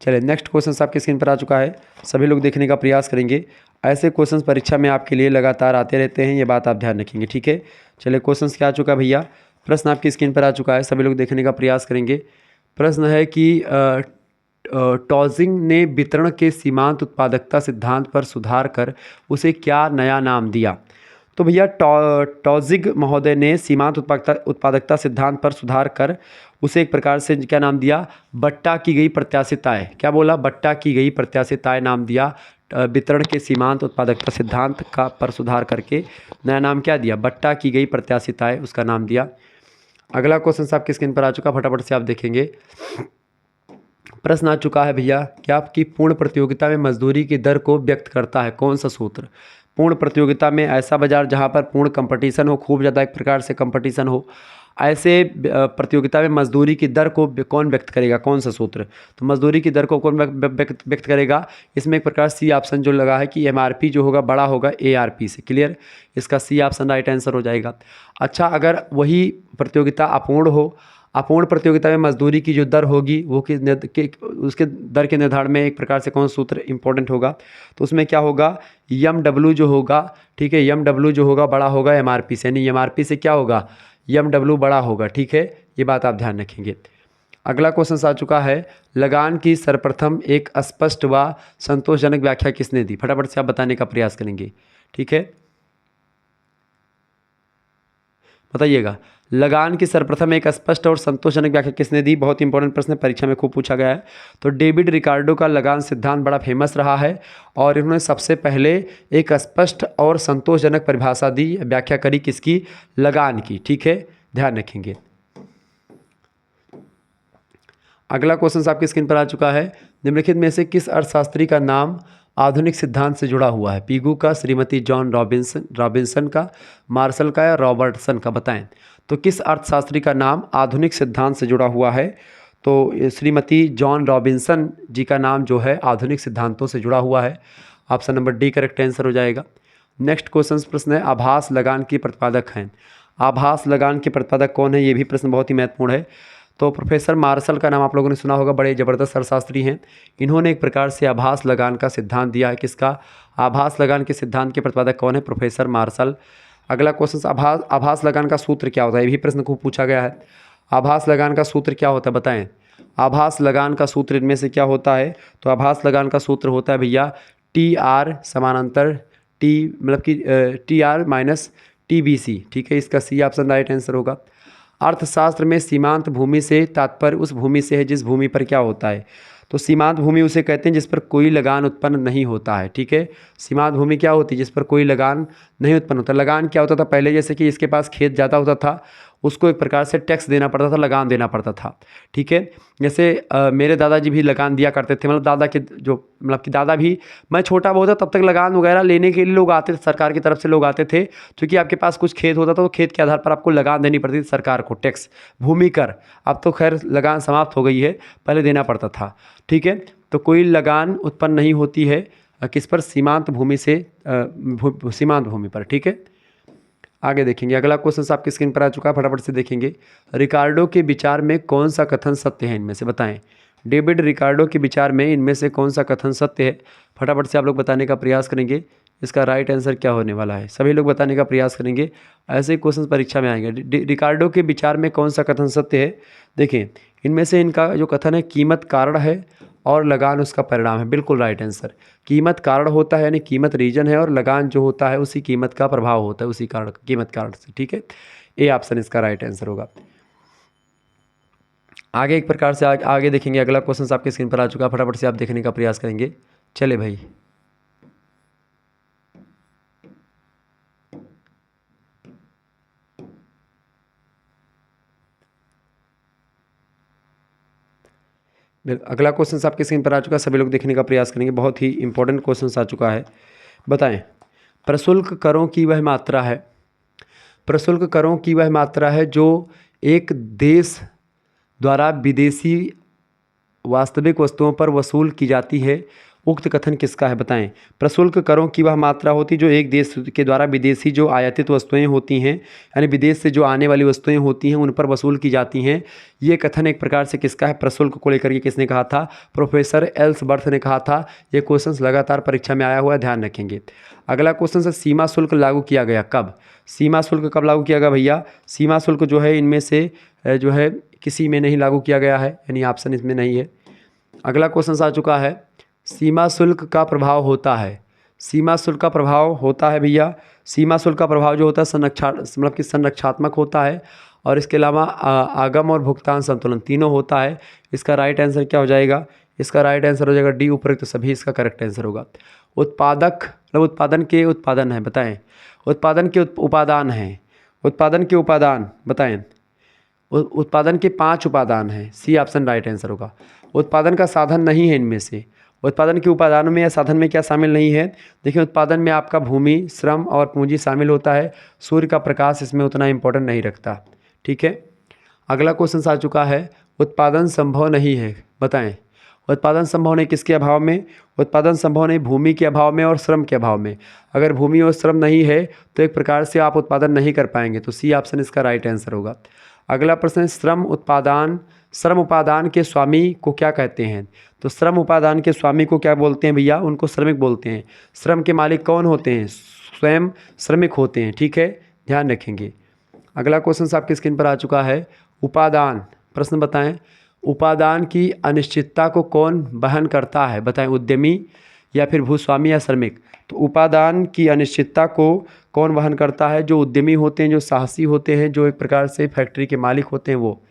चले नेक्स्ट क्वेश्चन आपकी स्क्रीन पर आ चुका है, सभी लोग देखने का प्रयास करेंगे। ऐसे क्वेश्चंस परीक्षा में आपके लिए लगातार आते रहते हैं, ये बात आप ध्यान रखेंगे, ठीक है। चलिए क्वेश्चंस क्या आ चुका है भैया? प्रश्न आपकी स्क्रीन पर आ चुका है, सभी लोग देखने का प्रयास करेंगे। प्रश्न है कि टॉजिंग ने वितरण के सीमांत उत्पादकता सिद्धांत पर सुधार कर उसे क्या नया नाम दिया? तो भैया टॉजिग महोदय ने सीमांत उत्पादकता सिद्धांत पर सुधार कर उसे एक प्रकार से क्या नाम दिया? बट्टा की गई प्रत्याशित आय। क्या बोला? बट्टा की गई प्रत्याशित आय नाम दिया। वितरण के सीमांत उत्पादकता सिद्धांत का पर सुधार करके नया नाम क्या दिया? बट्टा की गई प्रत्याशित आय, उसका नाम दिया। अगला क्वेश्चन आपकी स्क्रीन पर आ चुका, फटाफट से आप देखेंगे। प्रश्न आ चुका है भैया, क्या आपकी पूर्ण प्रतियोगिता में मजदूरी की दर को व्यक्त करता है कौन सा सूत्र? पूर्ण प्रतियोगिता में ऐसा बाजार जहां पर पूर्ण कंपटीशन हो, खूब ज़्यादा एक प्रकार से कंपटीशन हो, ऐसे प्रतियोगिता में मजदूरी की दर को कौन व्यक्त करेगा? कौन सा सूत्र? तो मजदूरी की दर को कौन व्यक्त करेगा? इसमें एक प्रकार सी ऑप्शन जो लगा है कि एमआरपी जो होगा बड़ा होगा एआरपी से। क्लियर, इसका सी ऑप्शन राइट आंसर हो जाएगा। अच्छा, अगर वही प्रतियोगिता अपूर्ण हो, अपूर्ण प्रतियोगिता में मजदूरी की जो दर होगी वो उसके दर के निर्धारण में एक प्रकार से कौन सूत्र इंपॉर्टेंट होगा? तो उसमें क्या होगा? यम डब्ल्यू जो होगा, ठीक है, यम डब्ल्यू जो होगा बड़ा होगा एमआरपी से, यानी एमआरपी से क्या होगा? यम डब्ल्यू बड़ा होगा, ठीक है, ये बात आप ध्यान रखेंगे। अगला क्वेश्चन आ चुका है, लगान की सर्वप्रथम एक स्पष्ट व संतोषजनक व्याख्या किसने दी? फटाफट से आप बताने का प्रयास करेंगे, ठीक है, बताइएगा। लगान की सर्वप्रथम एक स्पष्ट और संतोषजनक व्याख्या किसने दी? बहुत इंपॉर्टेंट प्रश्न है, परीक्षा में खूब पूछा गया है। तो डेविड रिकार्डो का लगान सिद्धांत बड़ा फेमस रहा है और इन्होंने सबसे पहले एक स्पष्ट और संतोषजनक परिभाषा दी, व्याख्या करी किसकी? लगान की, ठीक है, ध्यान रखेंगे। अगला क्वेश्चन आपकी स्क्रीन पर आ चुका है, निम्नलिखित में से किस अर्थशास्त्री का नाम आधुनिक सिद्धांत से जुड़ा हुआ है? पीगू का, श्रीमती जॉन रॉबिन्सन का, मार्शल का या रॉबर्टसन का? बताएं। तो किस अर्थशास्त्री का नाम आधुनिक सिद्धांत से जुड़ा हुआ है? तो श्रीमती जॉन रॉबिन्सन जी का नाम जो है आधुनिक सिद्धांतों से जुड़ा हुआ है। Option number D correct answer हो जाएगा। नेक्स्ट क्वेश्चन प्रश्न है, आभास लगान के प्रतिपादक हैं। आभास लगान के प्रतिपादक कौन है? ये भी प्रश्न बहुत ही महत्वपूर्ण है। तो प्रोफेसर मार्शल का नाम आप लोगों ने सुना होगा, बड़े ज़बरदस्त अर्थशास्त्री हैं। इन्होंने एक प्रकार से आभास लगान का सिद्धांत दिया है। किसका? आभास लगान के सिद्धांत के प्रतिपादक कौन है? Professor martial. अगला क्वेश्चन, आभास लगान का सूत्र क्या होता है? ये भी प्रश्न खूब पूछा गया है। आभास लगान का सूत्र क्या होता है? बताएं। आभास लगान का सूत्र इनमें से क्या होता है? तो आभास लगान का सूत्र होता है भैया TR समानांतर T, मतलब कि TR माइनस TBC। ठीक है, इसका सी ऑप्शन राइट आंसर होगा। अर्थशास्त्र में सीमांत भूमि से तात्पर्य उस भूमि से है जिस भूमि पर क्या होता है? तो सीमांत भूमि उसे कहते हैं जिस पर कोई लगान उत्पन्न नहीं होता है। ठीक है, सीमांत भूमि क्या होती है? जिस पर कोई लगान नहीं उत्पन्न होता। लगान क्या होता था पहले? जैसे कि इसके पास खेत ज़्यादा होता था, उसको एक प्रकार से टैक्स देना पड़ता था, लगान देना पड़ता था। ठीक है, जैसे मेरे दादाजी भी लगान दिया करते थे, मतलब दादा के जो, मतलब कि दादा भी, मैं छोटा बहुत था तब तक लगान वगैरह लेने के लिए लोग आते थे, सरकार की तरफ से लोग आते थे। क्योंकि आपके पास कुछ खेत होता था तो खेत के आधार पर आपको लगान देनी पड़ती थी सरकार को, टैक्स, भूमि कर। अब तो खैर लगान समाप्त हो गई है, पहले देना पड़ता था। ठीक है, तो कोई लगान उत्पन्न नहीं होती है किस पर? सीमांत भूमि से, सीमांत भूमि पर। ठीक है, आगे देखेंगे। अगला क्वेश्चन आपकी स्क्रीन पर आ चुका है, फटाफट से देखेंगे। रिकार्डो के विचार में कौन सा कथन सत्य है? इनमें से बताएं। डेविड रिकार्डो के विचार में इनमें से कौन सा कथन सत्य है? फटाफट से आप लोग बताने का प्रयास करेंगे। इसका राइट आंसर क्या होने वाला है? सभी लोग बताने का प्रयास करेंगे, ऐसे क्वेश्चन परीक्षा में आएंगे। रिकार्डो के विचार में कौन सा कथन सत्य है? देखिए, इनमें से इनका जो कथन है, कीमत कारण है और लगान उसका परिणाम है। बिल्कुल राइट आंसर। कीमत कारण होता है, यानी कीमत रीजन है, और लगान जो होता है उसी कीमत का प्रभाव होता है, उसी कारण, कीमत कारण से। ठीक है, ए ऑप्शन इसका राइट आंसर होगा। आगे एक प्रकार से आगे देखेंगे। अगला क्वेश्चन आपके स्क्रीन पर आ चुका है, फटाफट से आप देखने का प्रयास करेंगे। चले भाई, अगला क्वेश्चन आपके स्क्रीन पर आ चुका है, सभी लोग देखने का प्रयास करेंगे। बहुत ही इंपॉर्टेंट क्वेश्चन आ चुका है। बताएं। प्रशुल्क करों की वह मात्रा है, प्रशुल्क करों की वह मात्रा है जो एक देश द्वारा विदेशी वास्तविक वस्तुओं पर वसूल की जाती है। उक्त कथन किसका है? बताएं। प्रशुल्क करों की वह मात्रा होती जो एक देश के द्वारा विदेशी जो आयातित वस्तुएं होती हैं, यानी विदेश से जो आने वाली वस्तुएं होती हैं उन पर वसूल की जाती हैं। ये कथन एक प्रकार से किसका है? प्रशुल्क को लेकर के किसने कहा था? प्रोफेसर एल्सबर्थ ने कहा था। ये क्वेश्चन लगातार परीक्षा में आया हुआ है, ध्यान रखेंगे। अगला क्वेश्चन है, सीमा शुल्क लागू किया गया कब? सीमा शुल्क कब लागू किया गया भैया? सीमा शुल्क जो है इनमें से जो है किसी में नहीं लागू किया गया है, यानी ऑप्शन इसमें नहीं है। अगला क्वेश्चन आ चुका है, सीमा शुल्क का प्रभाव होता है, सीमा शुल्क का प्रभाव होता है भैया। सीमा शुल्क का प्रभाव जो होता है मतलब कि संरक्षात्मक होता है, और इसके अलावा आगम और भुगतान संतुलन तीनों होता है। इसका राइट आंसर क्या हो जाएगा? इसका राइट आंसर हो जाएगा डी, उपरोक्त सभी इसका करेक्ट आंसर होगा। उत्पादक मतलब उत्पादन के उत्पादन है, बताएं। उत्पादन के उपादान हैं, उत्पादन के उपादान बताएं। उत्पादन के 5 उपादान हैं, सी ऑप्शन राइट आंसर होगा। उत्पादन का साधन नहीं है इनमें से। उत्पादन के उपादानों में या साधन में क्या शामिल नहीं है? देखिए, उत्पादन में आपका भूमि, श्रम और पूंजी शामिल होता है। सूर्य का प्रकाश इसमें उतना इंपॉर्टेंट नहीं रखता। ठीक है, अगला क्वेश्चन आ चुका है, उत्पादन संभव नहीं है, बताएं। उत्पादन संभव नहीं किसके अभाव में? उत्पादन संभव नहीं भूमि के अभाव में और श्रम के अभाव में। अगर भूमि और श्रम नहीं है तो एक प्रकार से आप उत्पादन नहीं कर पाएंगे, तो सी ऑप्शन इसका राइट आंसर होगा। अगला प्रश्न है, श्रम उपादान के स्वामी को क्या कहते हैं? तो श्रम उपादान के स्वामी को क्या बोलते हैं भैया? उनको श्रमिक बोलते हैं। श्रम के मालिक कौन होते हैं? स्वयं श्रमिक होते हैं। ठीक है, ध्यान रखेंगे। अगला क्वेश्चन आपकी स्क्रीन पर आ चुका है, उपादान। प्रश्न बताएं, उपादान की अनिश्चितता को कौन वहन करता है? बताएं, उद्यमी या फिर भूस्वामी या श्रमिक? तो उपादान की अनिश्चितता को कौन वहन करता है? जो उद्यमी होते हैं, जो साहसी होते हैं, जो एक प्रकार से फैक्ट्री के मालिक होते हैं, वो।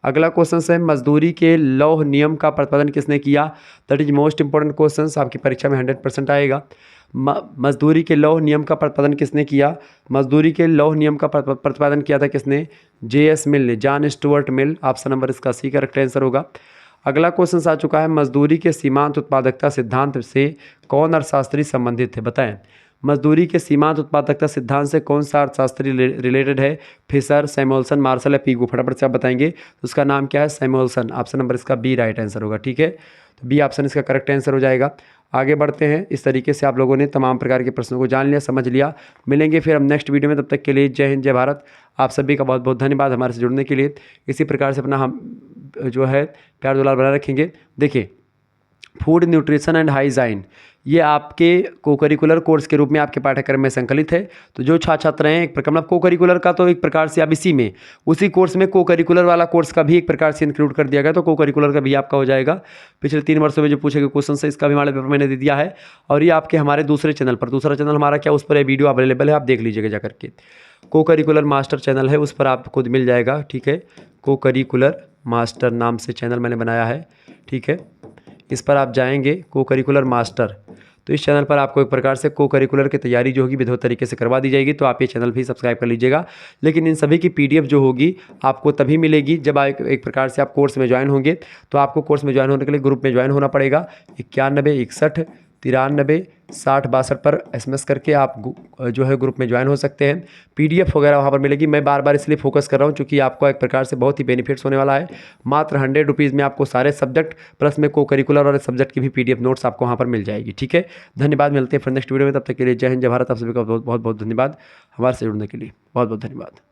अगला क्वेश्चन है, मजदूरी के लौह नियम का प्रतिपादन किसने किया? That is most important question, आपकी परीक्षा में 100% आएगा। मजदूरी के लौह नियम का प्रतिपादन किसने किया? मजदूरी के लौह नियम का प्रतिपादन किया था किसने? JS मिल ने, John Stuart Mill. Option number इसका सी करेक्ट आंसर होगा। अगला क्वेश्चन आ चुका है, मजदूरी के सीमांत उत्पादकता सिद्धांत से कौन अर्थशास्त्री संबंधित है, बताएं। मजदूरी के सीमांत उत्पादकता सिद्धांत से कौन सा अर्थशास्त्री रिलेटेड है? फिशर, सैमुअल्सन, मार्शल या पीगू? फटाफट से आप बताएंगे। तो उसका नाम क्या है? सैमुअल्सन। ऑप्शन नंबर इसका बी राइट आंसर होगा। ठीक है, तो बी ऑप्शन इसका करेक्ट आंसर हो जाएगा। आगे बढ़ते हैं। इस तरीके से आप लोगों ने तमाम प्रकार के प्रश्नों को जान लिया, समझ लिया। मिलेंगे फिर हम नेक्स्ट वीडियो में, तब तक के लिए जय हिंद, जय भारत। आप सभी का बहुत बहुत धन्यवाद हमारे से जुड़ने के लिए। इसी प्रकार से अपना हम जो है प्यार दुलार बनाए रखेंगे। देखिए, फूड न्यूट्रिशन एंड हाइजाइन ये आपके कोकरिकुलर कोर्स के रूप में आपके पाठ्यक्रम में संकलित है। तो जो छात्र छात्र हैं, एक प्रकार मतलब कोकरिकुलर का तो एक प्रकार से आप इसी में उसी कोर्स में कोकरिकुलर वाला कोर्स का भी एक प्रकार से इंक्लूड कर दिया गया, तो कोकरिकुलर का भी आपका हो जाएगा। पिछले 3 वर्षों में जो पूछे गए क्वेश्चन है, इसका भी हमारे पेपर मैंने दे दिया है। और ये आपके हमारे दूसरे चैनल पर, दूसरा चैनल हमारा क्या, उस पर ये वीडियो अवेलेबल है, आप देख लीजिएगा जा करके। कोकरिकुलर मास्टर चैनल है, उस पर आपको खुद मिल जाएगा। ठीक है, कोकरिकुलर मास्टर नाम से चैनल मैंने बनाया है। ठीक है, इस पर आप जाएंगे, कोकरिकुलर मास्टर। तो इस चैनल पर आपको एक प्रकार से कोकरिकुलर की तैयारी जो होगी विधिवत तरीके से करवा दी जाएगी। तो आप ये चैनल भी सब्सक्राइब कर लीजिएगा। लेकिन इन सभी की पीडीएफ जो होगी आपको तभी मिलेगी जब आप एक प्रकार से आप कोर्स में ज्वाइन होंगे। तो आपको कोर्स में ज्वाइन होने के लिए ग्रुप में ज्वाइन होना पड़ेगा। 91 61 93 60 62 पर SMS करके आप जो है ग्रुप में ज्वाइन हो सकते हैं। पीडीएफ वगैरह वहाँ पर मिलेगी। मैं बार बार इसलिए फोकस कर रहा हूँ क्योंकि आपको एक प्रकार से बहुत ही बेनिफिट्स होने वाला है। मात्र 100 रुपीज़ में आपको सारे सब्जेक्ट प्लस में को करिकुलर और सब्जेक्ट की भी पीडीएफ नोट्स आपको वहाँ पर मिल जाएगी। ठीक है, धन्यवाद। मिलते हैं फिर नेक्स्ट वीडियो में, तब तक के लिए जय हिंद, जय भारत। आप सभी का बहुत बहुत धन्यवाद हमारे से जुड़ने के लिए। बहुत बहुत धन्यवाद।